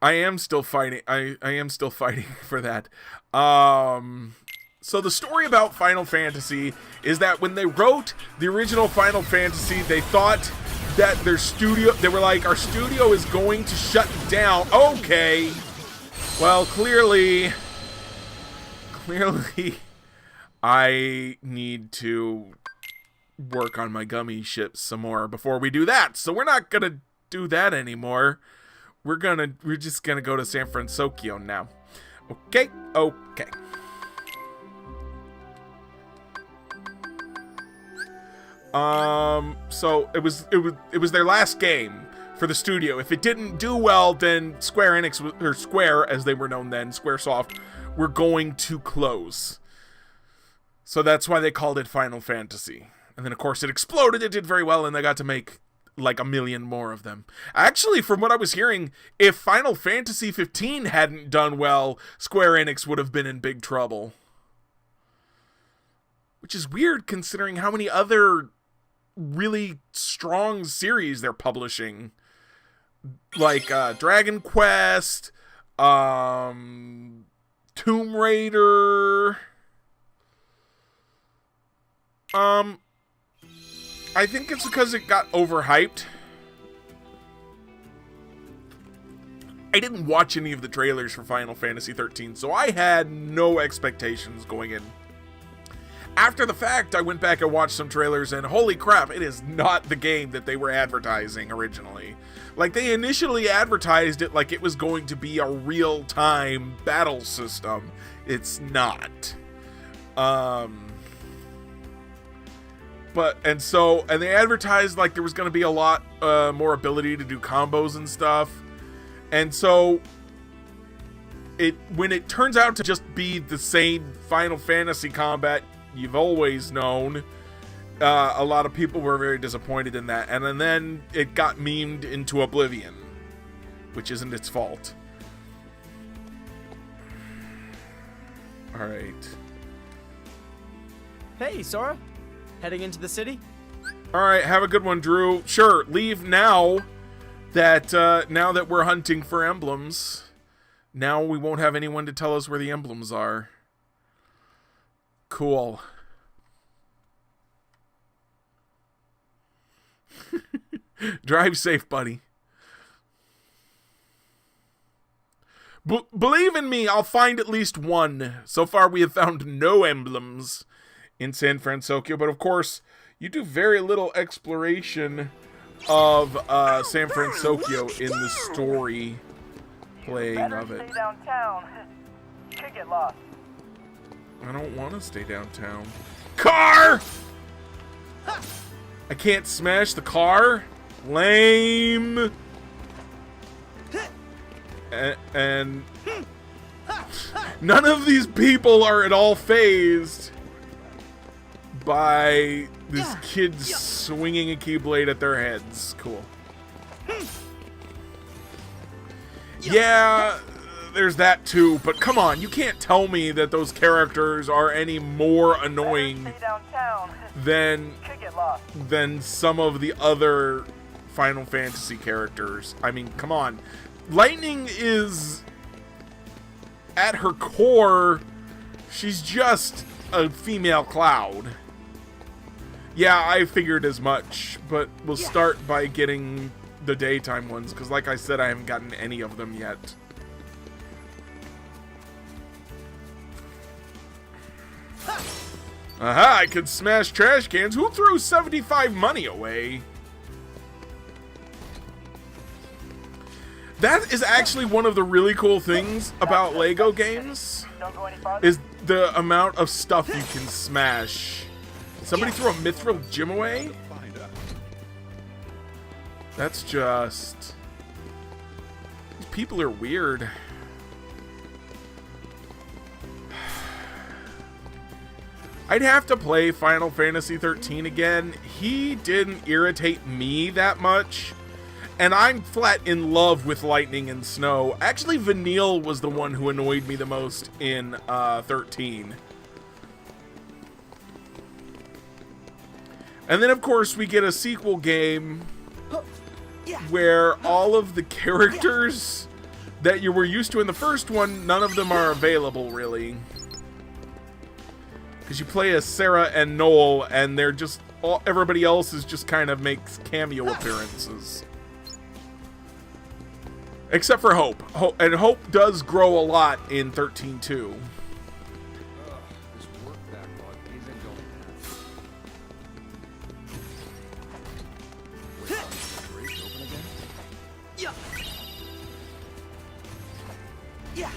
I am still fighting. I am still fighting for that. So the story about Final Fantasy is that when they wrote the original Final Fantasy, they thought that their studio, they were like, our studio is going to shut down. Okay. Well, clearly, I need to work on my gummy ships some more before we do that. So we're not going to do that anymore. We're just gonna go to San Francisco now. Okay. So it was their last game for the studio. If it didn't do well, then Square Enix, or Square as they were known then, Squaresoft, were going to close. So that's why they called it Final Fantasy. And then of course it exploded, it did very well, and they got to make like 1 million more of them. Actually, from what I was hearing, if Final Fantasy 15 hadn't done well, Square Enix would have been in big trouble. Which is weird considering how many other really strong series they're publishing. Like Dragon Quest, Tomb Raider. I think it's because it got overhyped. I didn't watch any of the trailers for Final Fantasy 13, so I had no expectations going in. After the fact, I went back and watched some trailers, and holy crap, it is not the game that they were advertising originally. Like, they initially advertised it like it was going to be a real-time battle system. It's not. And they advertised like there was going to be a lot more ability to do combos and stuff. And so when it turns out to just be the same Final Fantasy combat you've always known, a lot of people were very disappointed in that. And then it got memed into oblivion, which isn't its fault. All right. Hey, Sora. Heading into the city? All right, have a good one, Drew. Sure, leave now that we're hunting for emblems. Now we won't have anyone to tell us where the emblems are. Cool. Drive safe, buddy. Believe in me, I'll find at least one. So far, we have found no emblems in San Francisco, but of course, you do very little exploration of San Francisco in the story playing of it. Stay downtown. You could get lost. I don't want to stay downtown. Car! I can't smash the car? Lame. And none of these people are at all fazed by this kid swinging a keyblade at their heads. Cool. Yeah, there's that too, but come on, you can't tell me that those characters are any more annoying than some of the other Final Fantasy characters. I mean, come on. Lightning is, at her core, she's just a female Cloud. Yeah, I figured as much, but we'll start by getting the daytime ones, because like I said, I haven't gotten any of them yet. Aha, I can smash trash cans. Who threw 75 money away? That is actually one of the really cool things about Lego games, is the amount of stuff you can smash. Somebody threw a Mithril gem away? That's just... These people are weird. I'd have to play Final Fantasy 13 again. He didn't irritate me that much. And I'm flat in love with Lightning and Snow. Actually, Vanille was the one who annoyed me the most in 13. And then, of course, we get a sequel game where all of the characters that you were used to in the first one, none of them are available, really. Because you play as Sarah and Noel, and they're just... everybody else is just kind of makes cameo appearances. Except for Hope. And Hope does grow a lot in 13-2. This work backlog isn't going to happen. Wait, bridge open again?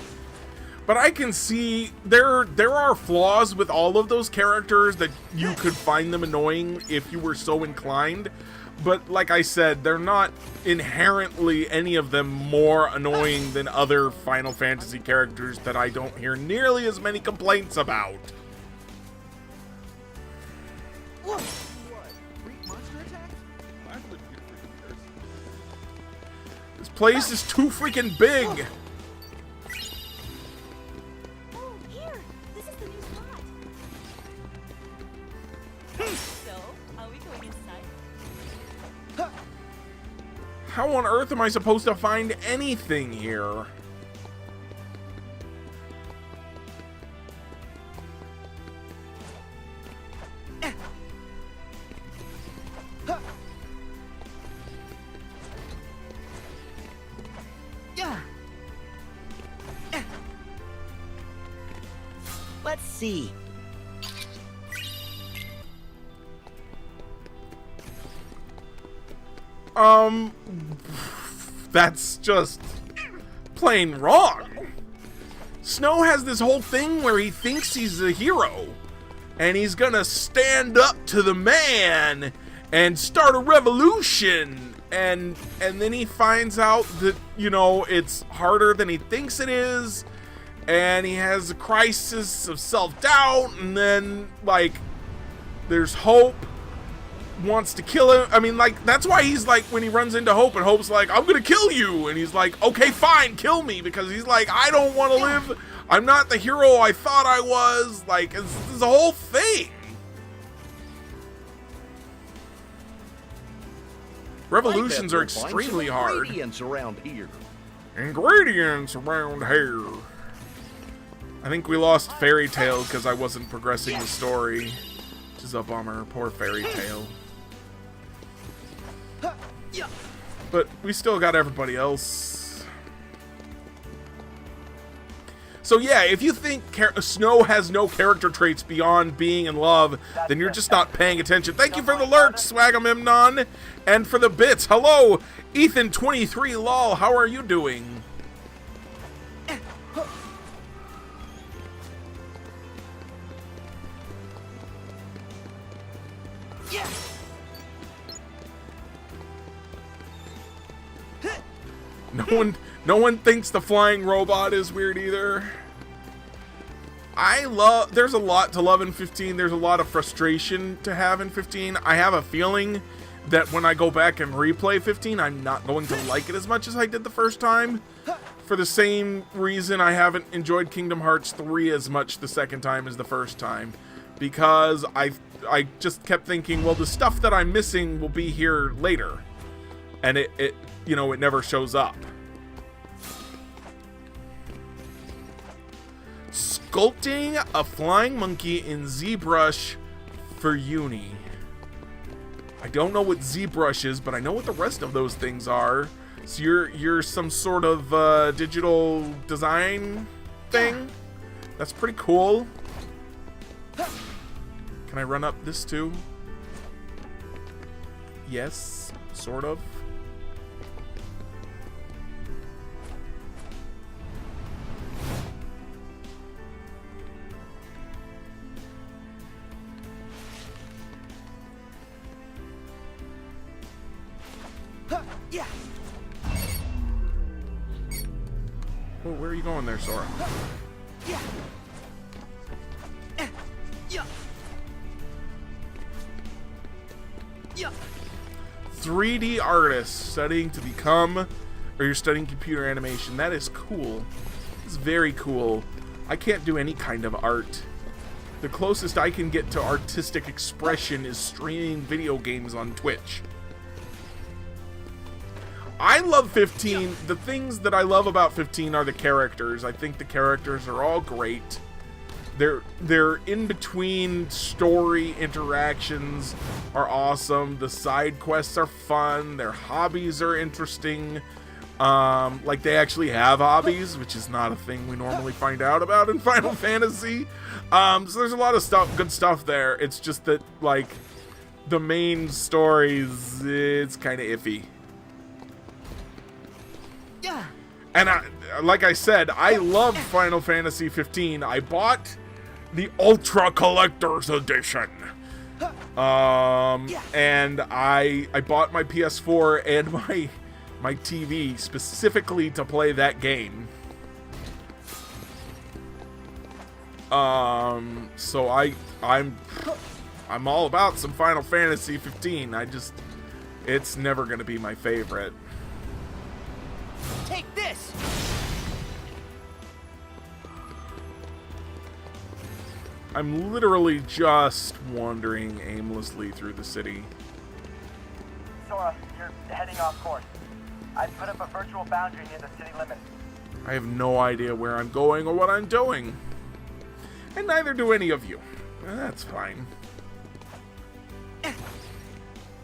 But I can see there are flaws with all of those characters that you could find them annoying if you were so inclined. But like I said, they're not inherently any of them more annoying than other Final Fantasy characters that I don't hear nearly as many complaints about. What? Freak monster attack? This place is too freaking big. Oh, here! This is the new spot. So, are we going inside? How on earth am I supposed to find anything here? Let's see. That's just plain wrong. Snow has this whole thing where he thinks he's a hero and he's gonna stand up to the man and start a revolution, and then he finds out that, you know, it's harder than he thinks it is, and he has a crisis of self-doubt, and then, like, there's Hope wants to kill him. I mean, like, that's why he's like, when he runs into Hope, and Hope's like, I'm gonna kill you, and he's like, okay, fine, kill me, because he's like, I don't want to live, I'm not the hero I thought I was. Like, it's a whole thing. Revolutions are extremely hard. Ingredients around here. Ingredients around here. I think we lost Fairy Tail because I wasn't progressing the story, which is a bummer. Poor Fairy Tail. But we still got everybody else. So yeah, if you think Snow has no character traits beyond being in love, then you're just not paying attention. Thank you for the lurks, Swagamemnon, and for the bits. Hello, Ethan23 lol, how are you doing? No one thinks the flying robot is weird either. There's a lot to love in 15. There's a lot of frustration to have in 15. I have a feeling that when I go back and replay 15, I'm not going to like it as much as I did the first time. For the same reason I haven't enjoyed Kingdom Hearts 3 as much the second time as the first time. Because I just kept thinking, well, the stuff that I'm missing will be here later. And it you know, it never shows up. Sculpting a flying monkey in ZBrush for Uni. I don't know what ZBrush is, but I know what the rest of those things are. So you're some sort of digital design thing. That's pretty cool. Can I run up this too? Yes, sort of. Yeah. Oh, where are you going there, Sora? Yeah. Yeah. Yeah. 3D artist studying to become, or you're studying computer animation. That is cool. It's very cool. I can't do any kind of art. The closest I can get to artistic expression is streaming video games on Twitch. I love 15. The things that I love about 15 are the characters. I think the characters are all great. They're in between story interactions are awesome. The side quests are fun. Their hobbies are interesting. Like they actually have hobbies, which is not a thing we normally find out about in Final Fantasy. So there's a lot of stuff, good stuff there. It's just that like the main stories, it's kind of iffy. Yeah. And like I said, I love Final Fantasy 15. I bought the Ultra Collector's Edition. And I bought my PS4 and my TV specifically to play that game. So I'm all about some Final Fantasy 15. It's never gonna be my favorite. Take this. I'm literally just wandering aimlessly through the city. Sora, you're heading off course. I've put up a virtual boundary near the city limits. I have no idea where I'm going or what I'm doing. And neither do any of you. That's fine.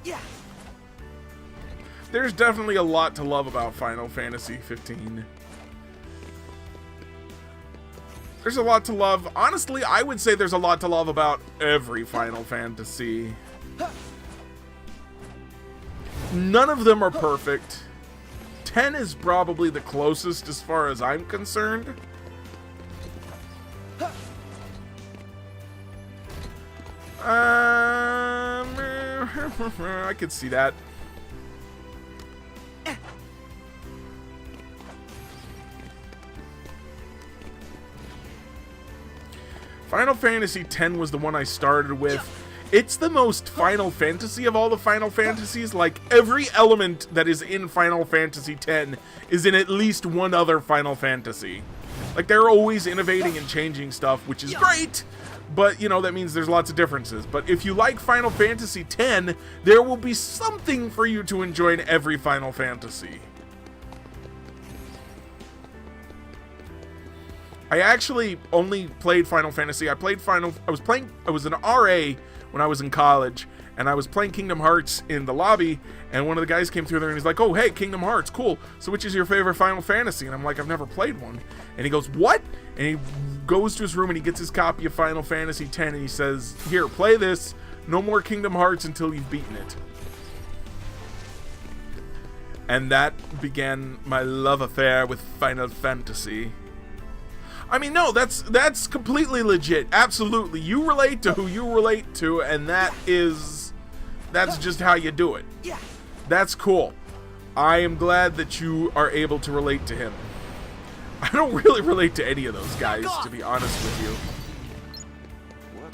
Yeah. There's definitely a lot to love about Final Fantasy 15. There's a lot to love. Honestly, I would say there's a lot to love about every Final Fantasy. None of them are perfect. 10 is probably the closest as far as I'm concerned. I could see that. Final Fantasy X was the one I started with. It's the most Final Fantasy of all the Final Fantasies. Like, every element that is in Final Fantasy X is in at least one other Final Fantasy. Like, they're always innovating and changing stuff, which is great, but, you know, that means there's lots of differences. But if you like Final Fantasy X, there will be something for you to enjoy in every Final Fantasy. I actually only played Final Fantasy. I was an RA when I was in college, and I was playing Kingdom Hearts in the lobby, and one of the guys came through there and he's like, "Oh, hey, Kingdom Hearts, cool. So which is your favorite Final Fantasy?" And I'm like, "I've never played one." And he goes, "What?" And he goes to his room and he gets his copy of Final Fantasy X and he says, "Here, play this. No more Kingdom Hearts until you've beaten it." And that began my love affair with Final Fantasy. I mean, no, that's completely legit. Absolutely. You relate to who you relate to, and that's just how you do it. Yeah. That's cool. I am glad that you are able to relate to him. I don't really relate to any of those guys, to be honest with you. What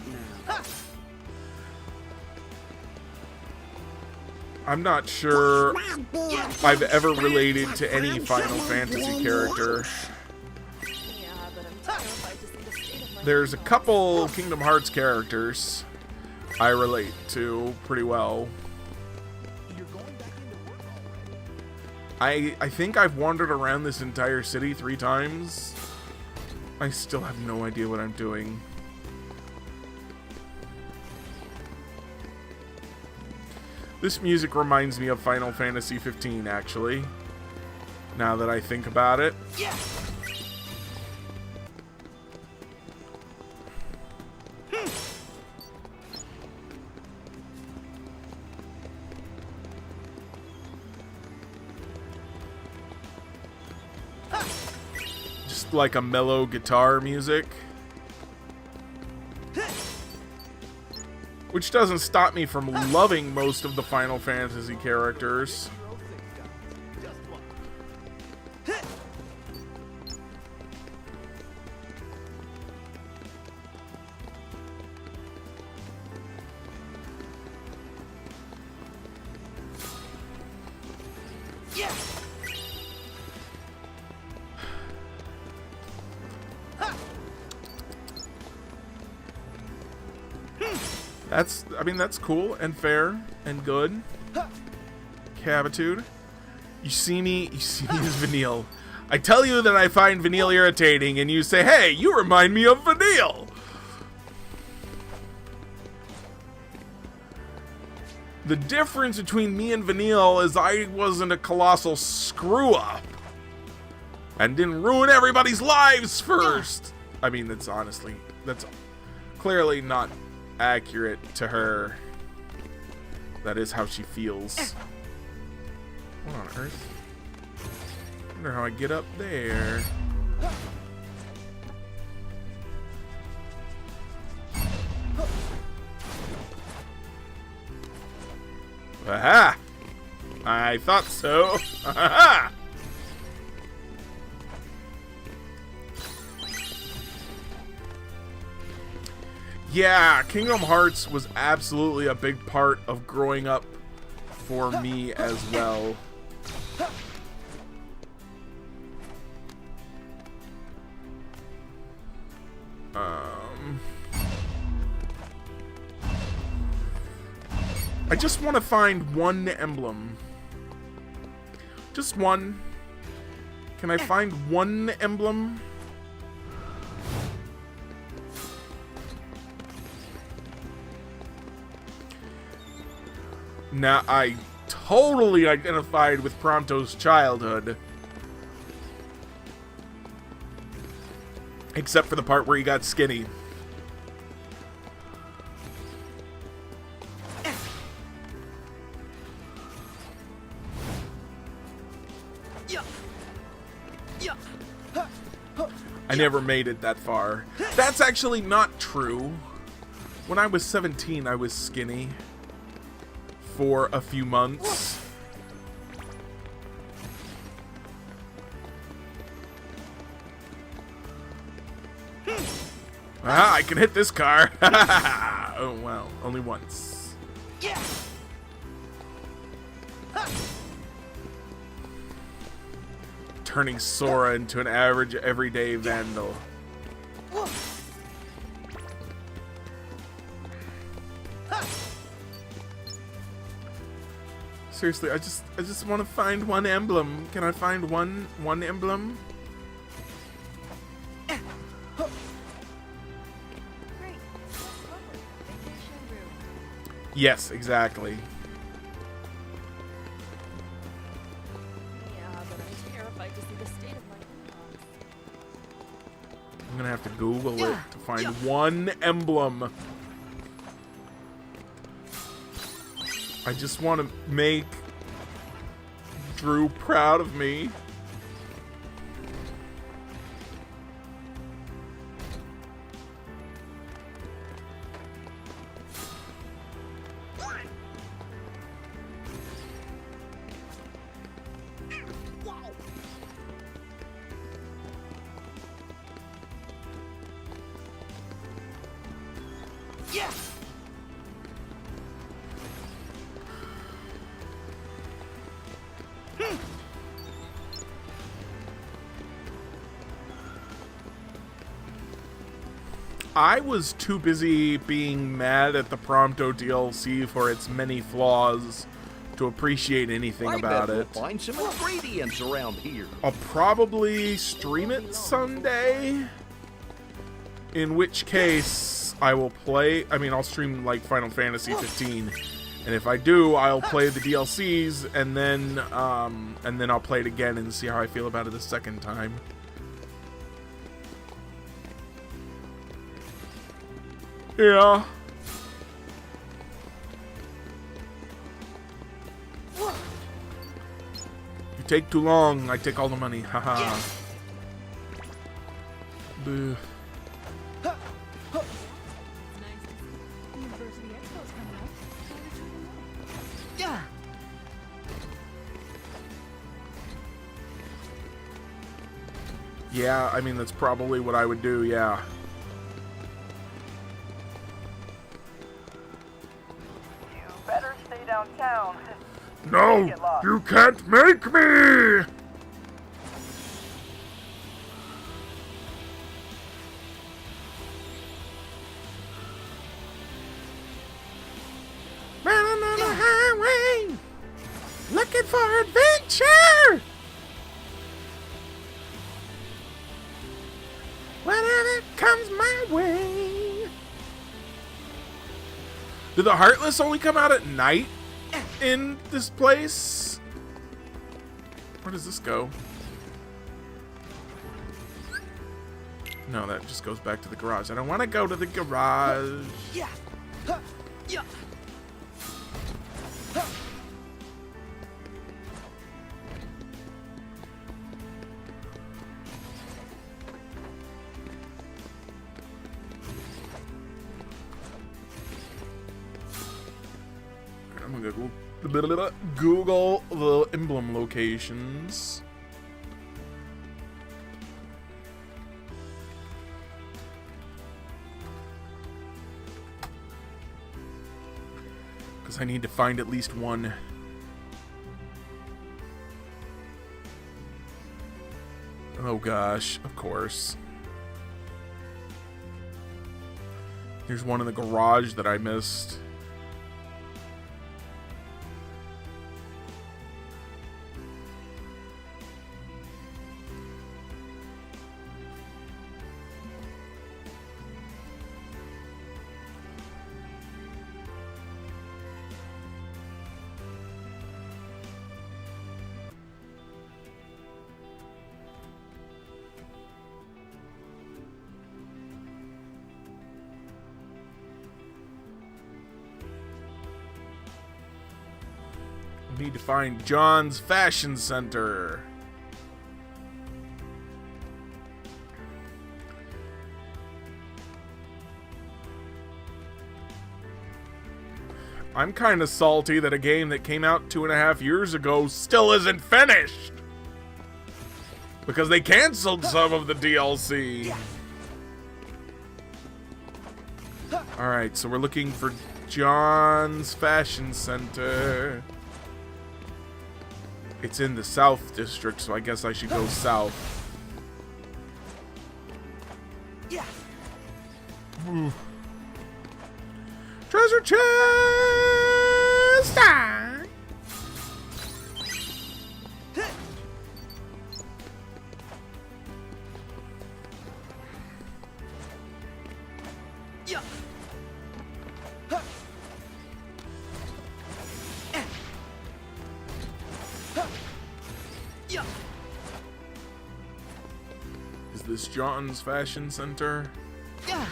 now? I'm not sure I've ever related to any Final Fantasy character. Yeah, but I'm terrified to see the state of my There's a couple Kingdom Hearts characters I relate to pretty well. You're going back into work already? I think I've wandered around this entire city 3 times. I still have no idea what I'm doing. This music reminds me of Final Fantasy 15, actually. Now that I think about it. Yeah. Just like a mellow guitar music. Which doesn't stop me from loving most of the Final Fantasy characters. Yeah. I mean, that's cool and fair and good. Cabitude. You see me as Vanille. I tell you that I find Vanille irritating, and you say, hey, you remind me of Vanille. The difference between me and Vanille is I wasn't a colossal screw-up. And didn't ruin everybody's lives first. I mean, that's clearly not accurate to her. That is how she feels. What on earth? I wonder how I get up there. Aha! I thought so. Aha! Yeah, Kingdom Hearts was absolutely a big part of growing up for me as well. I just want to find one emblem. Just one. Can I find one emblem? Now, I totally identified with Prompto's childhood. Except for the part where he got skinny. I never made it that far. That's actually not true. When I was 17, I was skinny. For a few months. Ah, I can hit this car. Oh, well, only once. Turning Sora into an average everyday vandal. Seriously, I just want to find one emblem. Can I find one emblem? Great. That's lovely. Vacation room. Yes, exactly. Yeah, but I'm terrified to see the state of my inbox. I'm gonna have to Google it to find one emblem. I just want to make Drew proud of me. I was too busy being mad at the Prompto DLC for its many flaws to appreciate anything about it. We'll find some ingredients around here. I'll probably stream it someday. In which case, I will play. I mean, I'll stream like Final Fantasy 15, and if I do, I'll play the DLCs, and then I'll play it again and see how I feel about it the second time. Yeah. You take too long. I take all the money. Haha. Boo. University Expo's coming up. Yeah. Yeah, I mean, that's probably what I would do, yeah. Better stay downtown. No! Get lost. You can't make me! Running on the highway, looking for adventure! Do the Heartless only come out at night in this place? Where does this go? No, that just goes back to the garage. I don't want to go to the garage. Yeah. Huh. Yeah. Huh. I'm gonna Google the emblem locations. Because I need to find at least one. Oh gosh, of course. There's one in the garage that I missed. Need to find John's Fashion Center. I'm kind of salty that a game that came out 2.5 years ago still isn't finished. Because they canceled some of the DLC. Alright, so we're looking for John's Fashion Center. It's in the South District, so I guess I should go south. Yeah. Treasure chest! Ah! Yeah. Huh. Huh. Yeah. Is this John's Fashion Center? Yeah.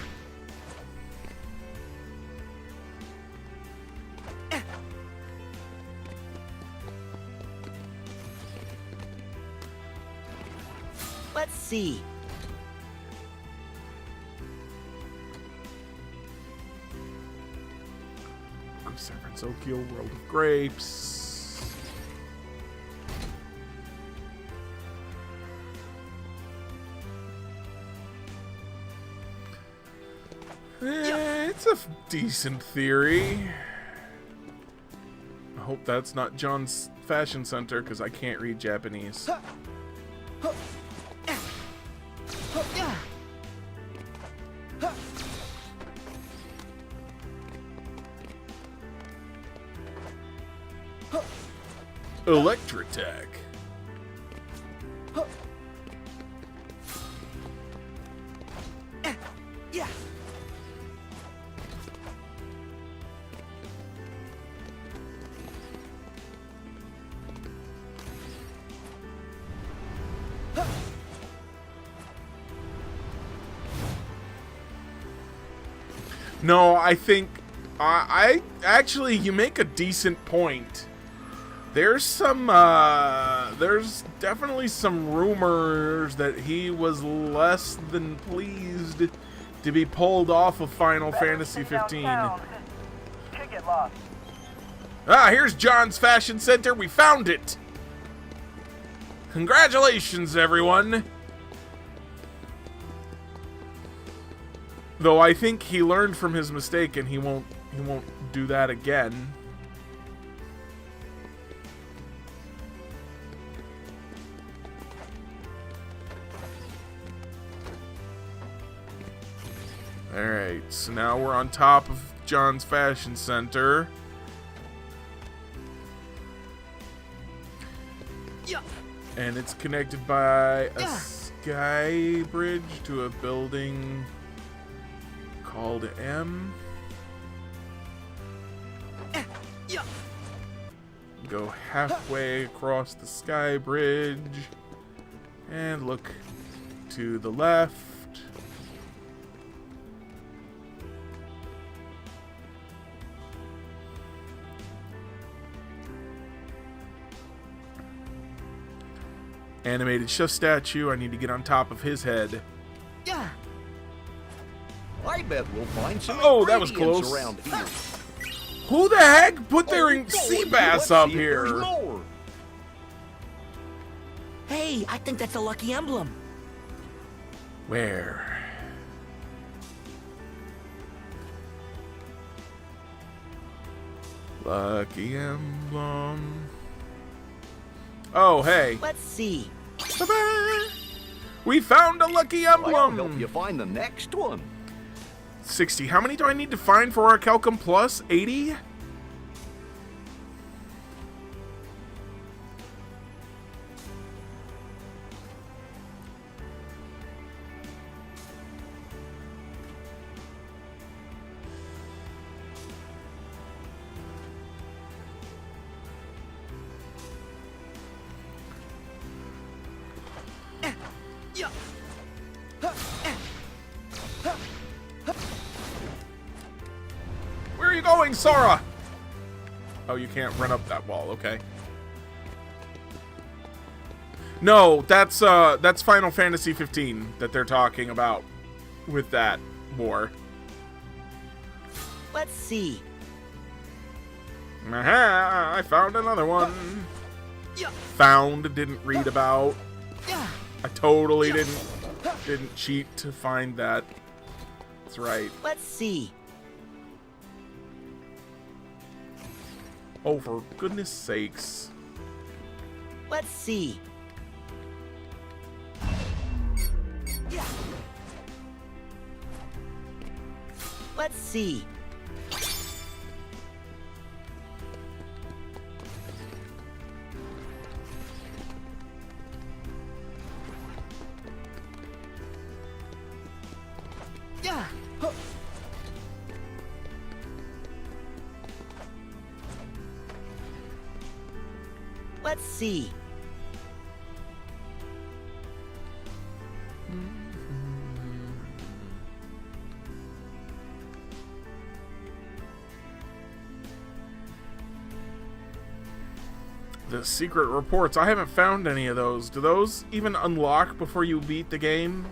Let's see. San Francisco World of Grapes. It's a decent theory. I hope that's not John's Fashion Center because I can't read Japanese. Electrotech. Yeah. No, I think I actually you make a decent point. There's definitely some rumors that he was less than pleased to be pulled off of Final Fantasy 15. Could get lost. Ah, here's John's Fashion Center. We found it. Congratulations, everyone. Though I think he learned from his mistake and he won't do that again. Alright, so now we're on top of John's Fashion Center. Yeah. And it's connected by a sky bridge to a building called M. go halfway across the sky bridge and look to the left. Animated chef statue. I need to get on top of his head. Yeah. I bet we'll find some Oh, that was ingredients close. around here. Who the heck put their Oh, sea let's bass see up if there's here? more. Hey, I think that's a lucky emblem. Where? Lucky emblem. Oh, hey. Let's see. Ta-da! We found a lucky I'll help emblem. you find the next one. 60. How many do I need to find for our Kelcom Plus? 80? Yeah. Where are you going, Sora? Oh, you can't run up that wall. Okay. No, that's Final Fantasy 15 that they're talking about with that war. Let's see. Aha, I found another one. Yeah. Found, didn't read about. Yeah. I totally didn't cheat to find that. That's right. Let's see. Oh, for goodness sakes. Let's see. Yeah. Let's see. Yeah. Huh. Let's see. The secret reports. I haven't found any of those. Do those even unlock before you beat the game?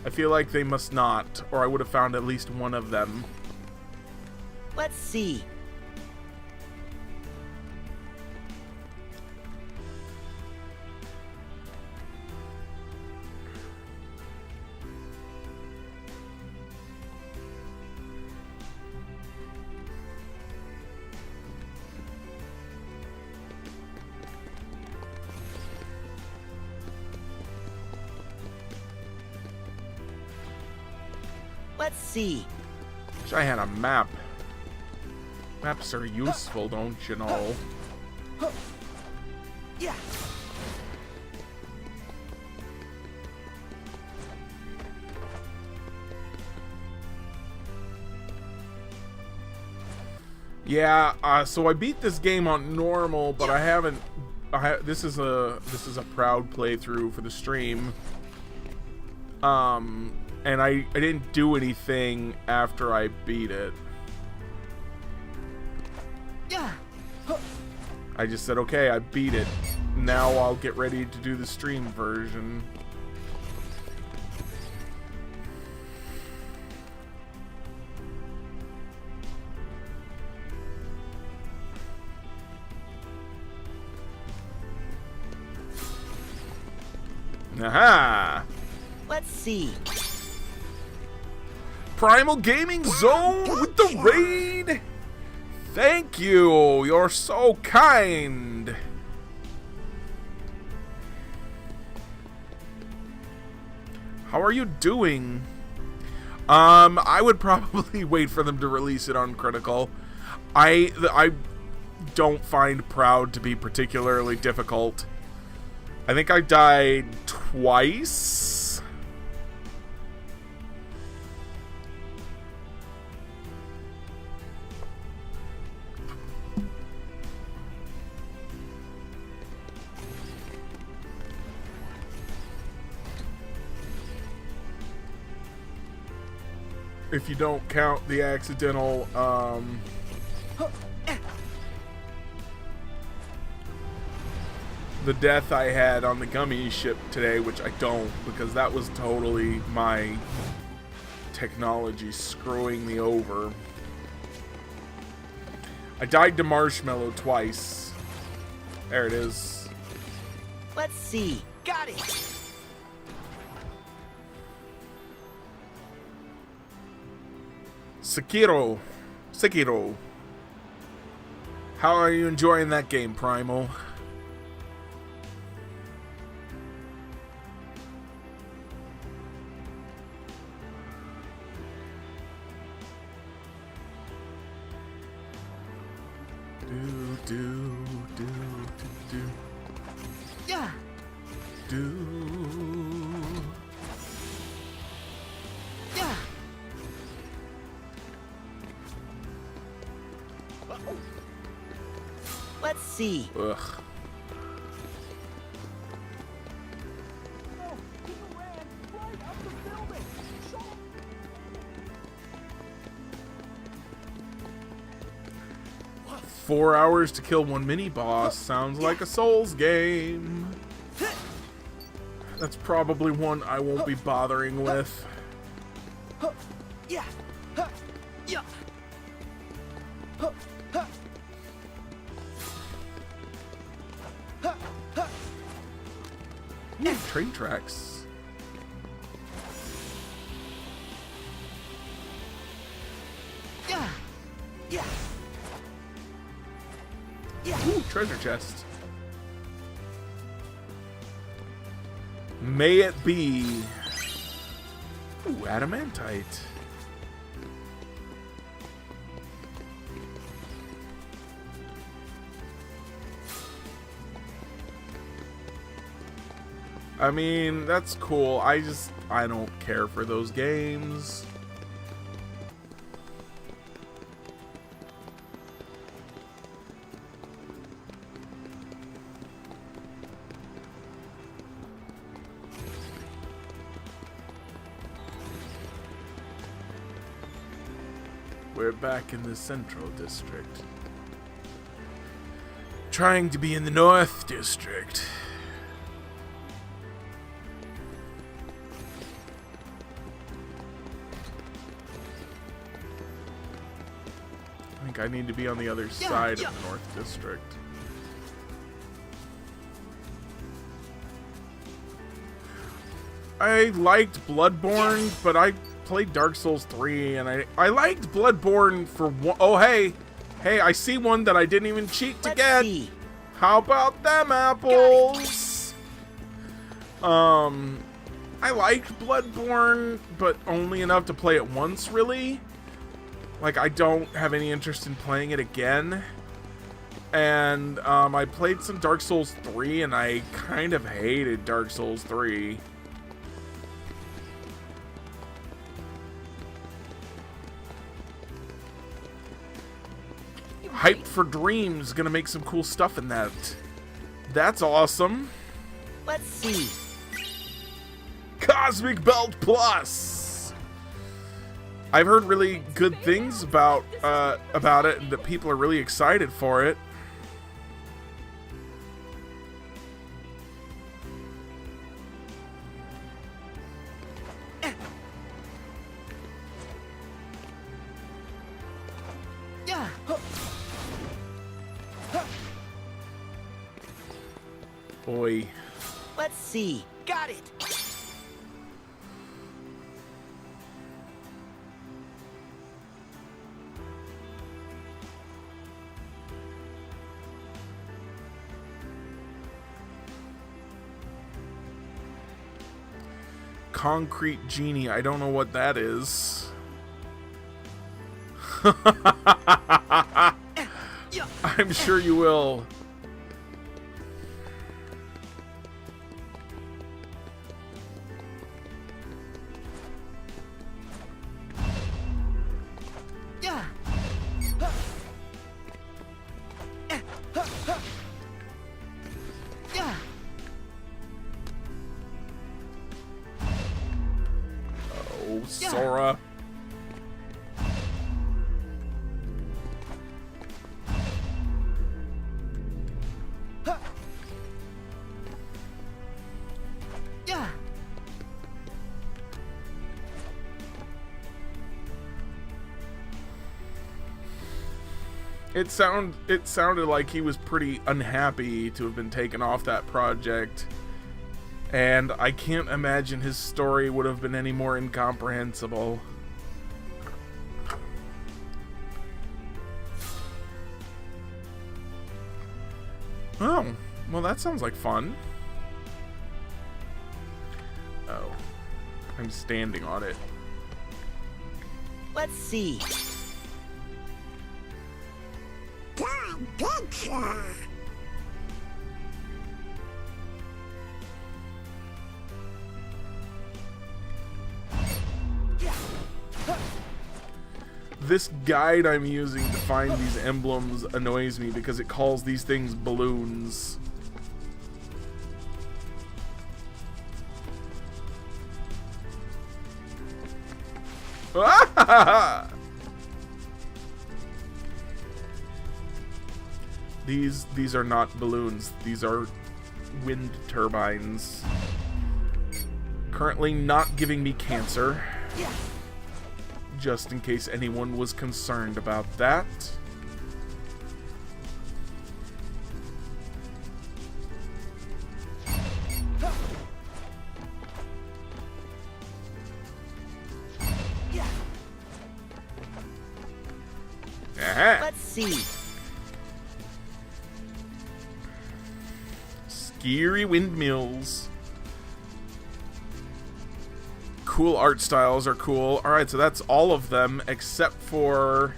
I feel like they must not, or I would have found at least one of them. Let's see. Let's see. Wish I had a map. Maps are useful, don't you know? Yeah. Yeah, so I beat this game on normal, but I haven't. This is a proud playthrough for the stream. And I didn't do anything after I beat it. Yeah. I just said, okay, I beat it. Now I'll get ready to do the stream version. Aha! Let's see. Primal Gaming Zone with the raid! Thank you! You're so kind! How are you doing? I would probably wait for them to release it on Critical. I don't find Proud to be particularly difficult. I think I died twice. if you don't count the accidental, the death I had on the gummy ship today, which I don't, because that was totally my technology screwing me over. I died to Marshmallow twice. There it is. Let's see. Got it. Sekiro. How are you enjoying that game, Primal? Yeah. Yeah. Let's see. Ugh. What? 4 hours to kill one mini boss sounds like a Souls game. That's probably one I won't be bothering with. Yeah. Yeah. Ooh, train tracks. Yeah. Yeah. Yeah. Ooh, treasure chest. May it be. Ooh, adamantite. I mean, that's cool. I don't care for those games. We're back in the Central District. Trying to be in the North District. I think I need to be on the other side of the North District. I liked Bloodborne, but I played Dark Souls 3, and I liked Bloodborne for one. Oh, hey, I see one that I didn't even cheat to get. See. How about them apples? I liked Bloodborne, but only enough to play it once, really. Like, I don't have any interest in playing it again. And I played some Dark Souls 3, and I kind of hated Dark Souls 3. Hyped for Dreams, gonna make some cool stuff in that. That's awesome. Let's see. Cosmic Belt Plus. I've heard really good things about it, and that people are really excited for it. Yeah. Boy. Let's see. Got it. Concrete Genie. I don't know what that is. I'm sure you will. Yeah. Yeah. Oh, Sora. It sounded like he was pretty unhappy to have been taken off that project. And I can't imagine his story would have been any more incomprehensible. Oh, well that sounds like fun. Oh, I'm standing on it. Let's see. This guide I'm using to find these emblems annoys me because it calls these things balloons. These are not balloons. These are wind turbines. Currently not giving me cancer. Just in case anyone was concerned about that. Let's see. Scary windmills. Cool art styles are cool. Alright, so that's all of them except for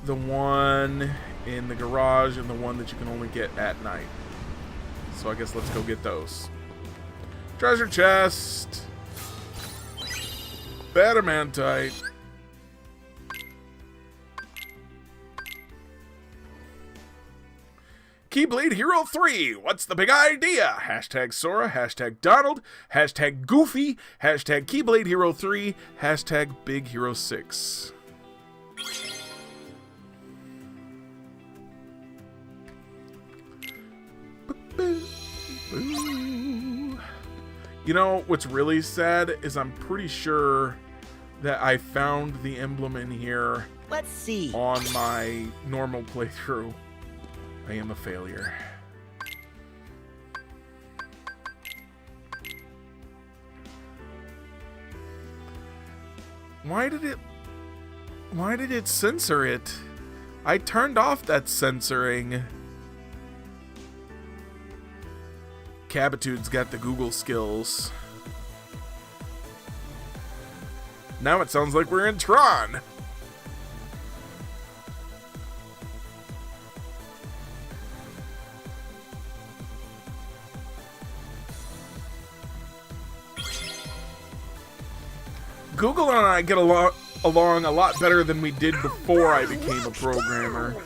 the one in the garage and the one that you can only get at night. So I guess let's go get those. Treasure chest. Badamantite. Keyblade Hero 3, what's the big idea? Hashtag Sora, hashtag Donald, hashtag Goofy, hashtag Keyblade Hero 3, hashtag Big Hero 6. You know, what's really sad is I'm pretty sure that I found the emblem in here. Let's see. On my normal playthrough. I am a failure. Why did it censor it? I turned off that censoring. Cabitude's got the Google skills. Now it sounds like we're in Tron. Google and I get along a lot better than we did before I became a programmer.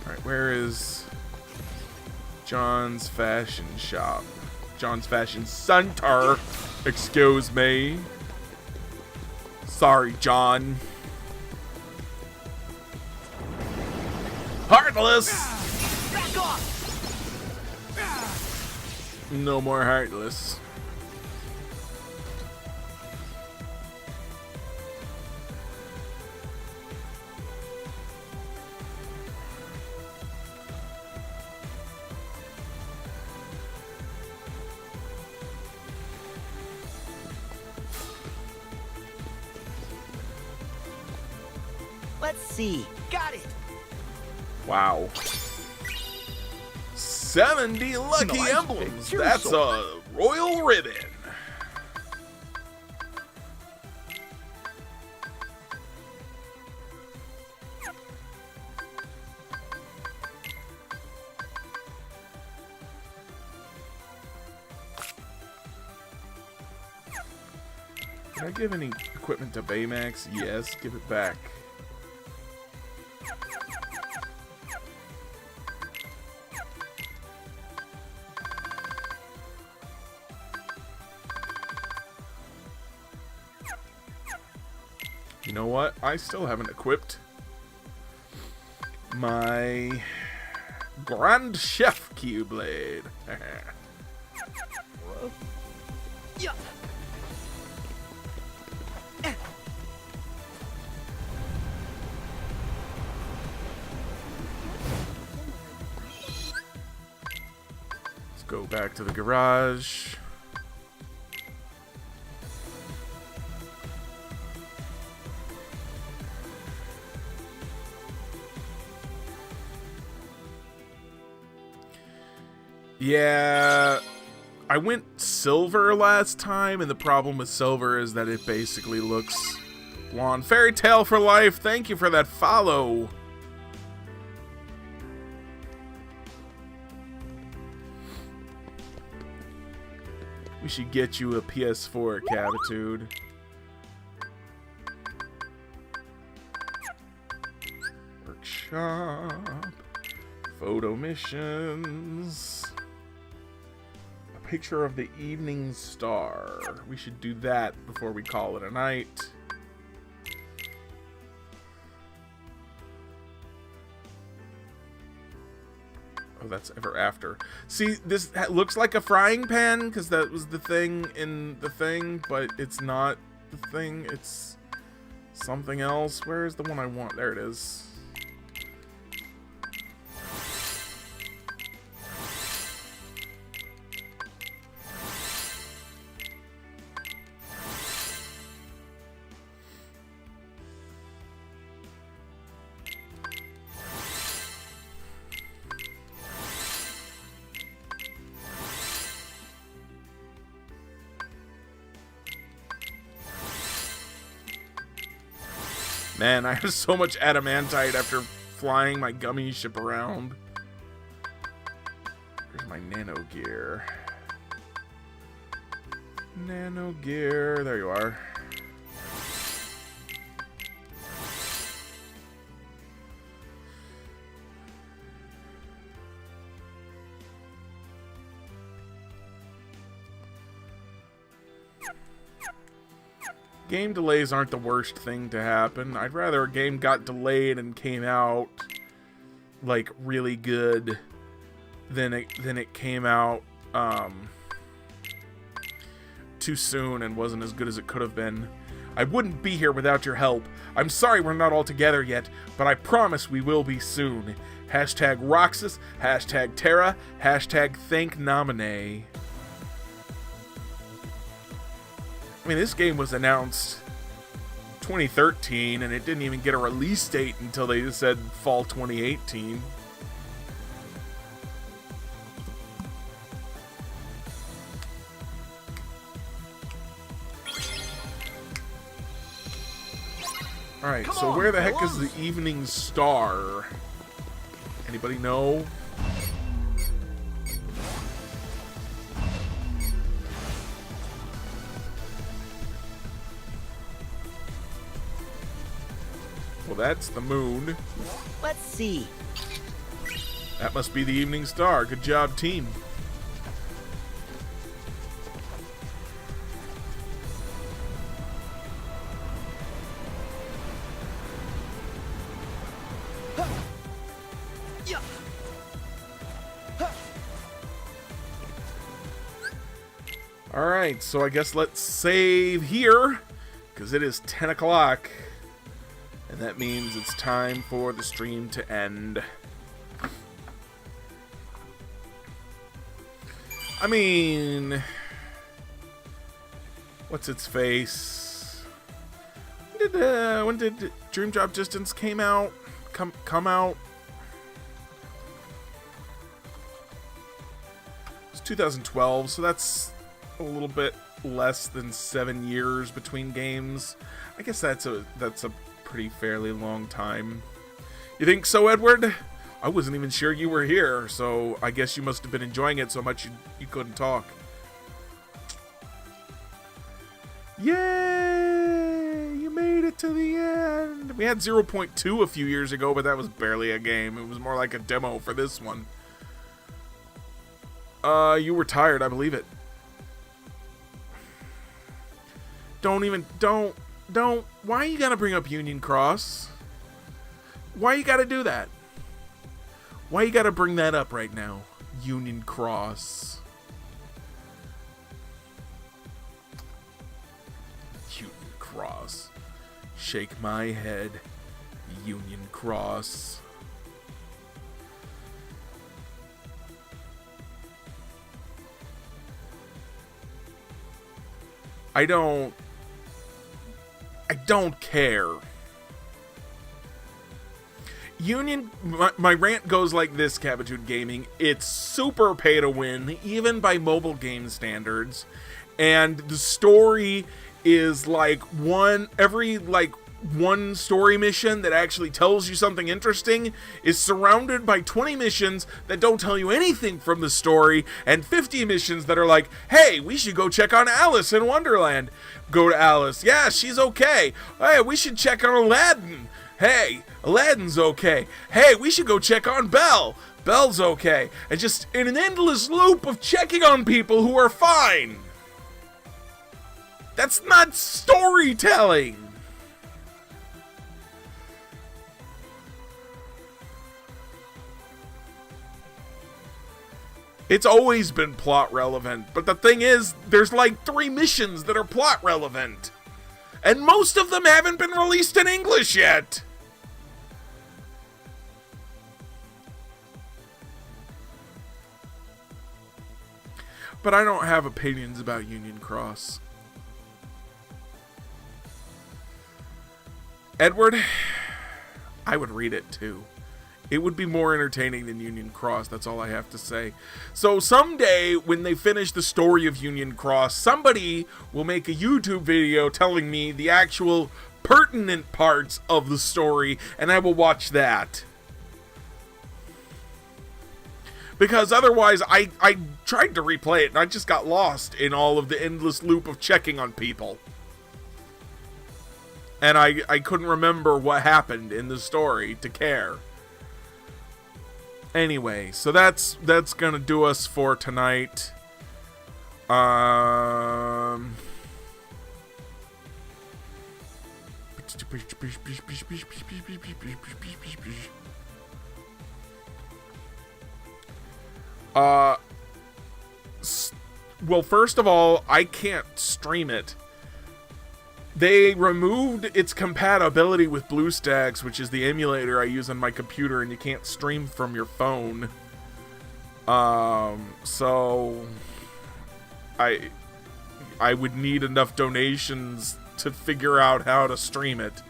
Alright, where is John's Fashion Shop? John's Fashion Center. Excuse me. Sorry, John. Heartless! Back off! No more Heartless. Let's see. Got it. Wow. 70 lucky Nice emblems. picture, That's Sora. a royal ribbon. Can I give any equipment to Baymax? Yes, give it back. You know what? I still haven't equipped my Grand Chef Keyblade. Yeah. Go back to the garage. Yeah, I went silver last time, and the problem with silver is that it basically looks blonde. Fairy Tale for life, thank you for that follow. We should get you a PS4, Cabitude. Workshop. Photo missions. A picture of the evening star. We should do that before we call it a night. Oh, that's ever after. See, this looks like a frying pan because that was the thing in the thing, but it's not the thing. It's something else. Where is the one I want? There it is. Man, I have so much adamantite after flying my gummy ship around. Here's my nano gear. Nano gear. There you are. Game delays aren't the worst thing to happen. I'd rather a game got delayed and came out like really good than it came out too soon and wasn't as good as it could have been. I wouldn't be here without your help. I'm sorry we're not all together yet, but I promise we will be soon. Hashtag Roxas, hashtag Terra, hashtag Thank Nominee. I mean, this game was announced 2013, and it didn't even get a release date until they said fall 2018. Alright, so where the heck is the Evening Star? Anybody know? Well, that's the moon. Let's see. That must be the Evening Star. Good job, team. Yeah. Alright, so I guess let's save here, because it is 10 o'clock. And that means it's time for the stream to end. I mean, what's its face? When did Dream Drop Distance come out? Come out? It's 2012, so that's a little bit less than 7 years between games. I guess that's a pretty fairly long time. You think so, Edward? I wasn't even sure you were here, so I guess you must have been enjoying it so much you couldn't talk. Yay! You made it to the end! We had 0.2 a few years ago, but that was barely a game. It was more like a demo for this one. You were tired, I believe it. Don't. Why you gotta bring up Union Cross? Why you gotta do that? Why you gotta bring that up right now? Union Cross. Union Cross. Shake my head. Union Cross. I don't care. Union, my rant goes like this, Cabitude Gaming. It's super pay to win, even by mobile game standards. And the story is like one story mission that actually tells you something interesting is surrounded by 20 missions that don't tell you anything from the story, and 50 missions that are like, hey, we should go check on Alice in Wonderland. Go to Alice. Yeah, she's okay. Hey, we should check on Aladdin. Hey, Aladdin's okay. Hey, we should go check on Belle. Belle's okay. And just in an endless loop of checking on people who are fine. That's not storytelling. It's always been plot relevant, but the thing is, there's like 3 missions that are plot relevant. And most of them haven't been released in English yet. But I don't have opinions about Union Cross. Edward, I would read it too. It would be more entertaining than Union Cross, that's all I have to say. So someday, when they finish the story of Union Cross, somebody will make a YouTube video telling me the actual pertinent parts of the story, and I will watch that. Because otherwise, I tried to replay it, and I just got lost in all of the endless loop of checking on people. And I couldn't remember what happened in the story to care. Anyway, so that's gonna do us for tonight. Well, first of all, I can't stream it. They removed its compatibility with BlueStacks, which is the emulator I use on my computer, and you can't stream from your phone. So I would need enough donations to figure out how to stream it.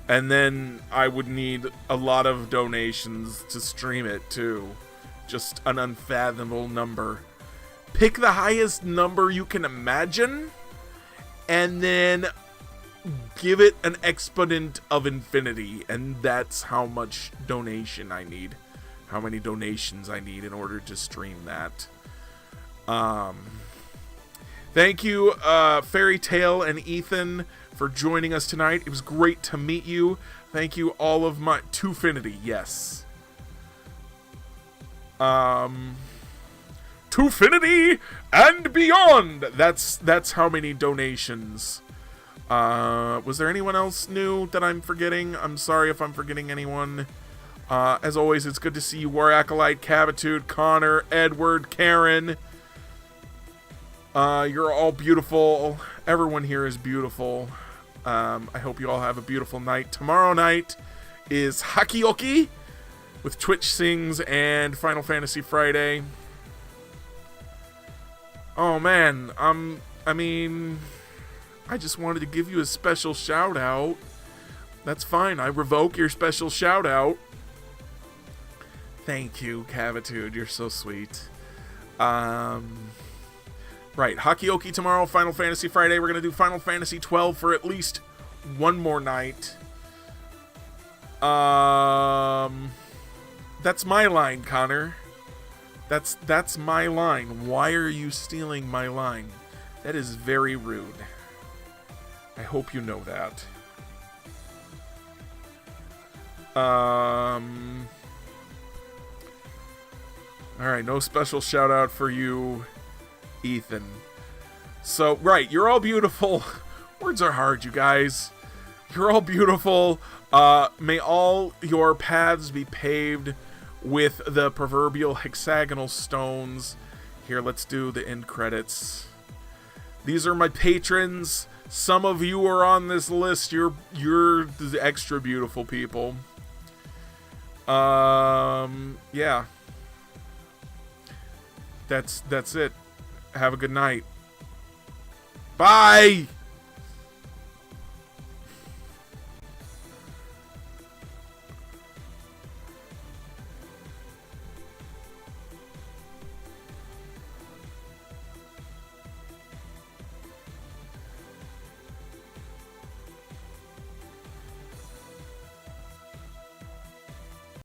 And then I would need a lot of donations to stream it, too. Just an unfathomable number. Pick the highest number you can imagine, and then give it an exponent of infinity, and that's how much donation I need. How many donations I need in order to stream that. Thank you, Fairy Tale and Ethan, for joining us tonight. It was great to meet you. Thank you, all of my... Twofinity, yes. Twofinity and beyond! That's how many donations. Was there anyone else new that I'm forgetting? I'm sorry if I'm forgetting anyone. As always, it's good to see you, War Acolyte, Cabitude, Connor, Edward, Karen. You're all beautiful. Everyone here is beautiful. I hope you all have a beautiful night. Tomorrow night is Hakioki with Twitch Sings and Final Fantasy Friday. Oh man, I mean, I just wanted to give you a special shout out. That's fine, I revoke your special shout out. Thank you, Cavitude, you're so sweet. Right, Hakioki tomorrow, Final Fantasy Friday. We're gonna do Final Fantasy 12 for at least one more night. That's my line, Connor. That's my line. Why are you stealing my line? That is very rude. I hope you know that. Alright, no special shout out for you, Ethan. So, right, you're all beautiful. Words are hard, you guys. You're all beautiful. May all your paths be paved with the proverbial hexagonal stones. Here, let's do the end credits. These are my patrons. Some of you are on this list. You're the extra beautiful people. Yeah. That's it. Have a good night. Bye.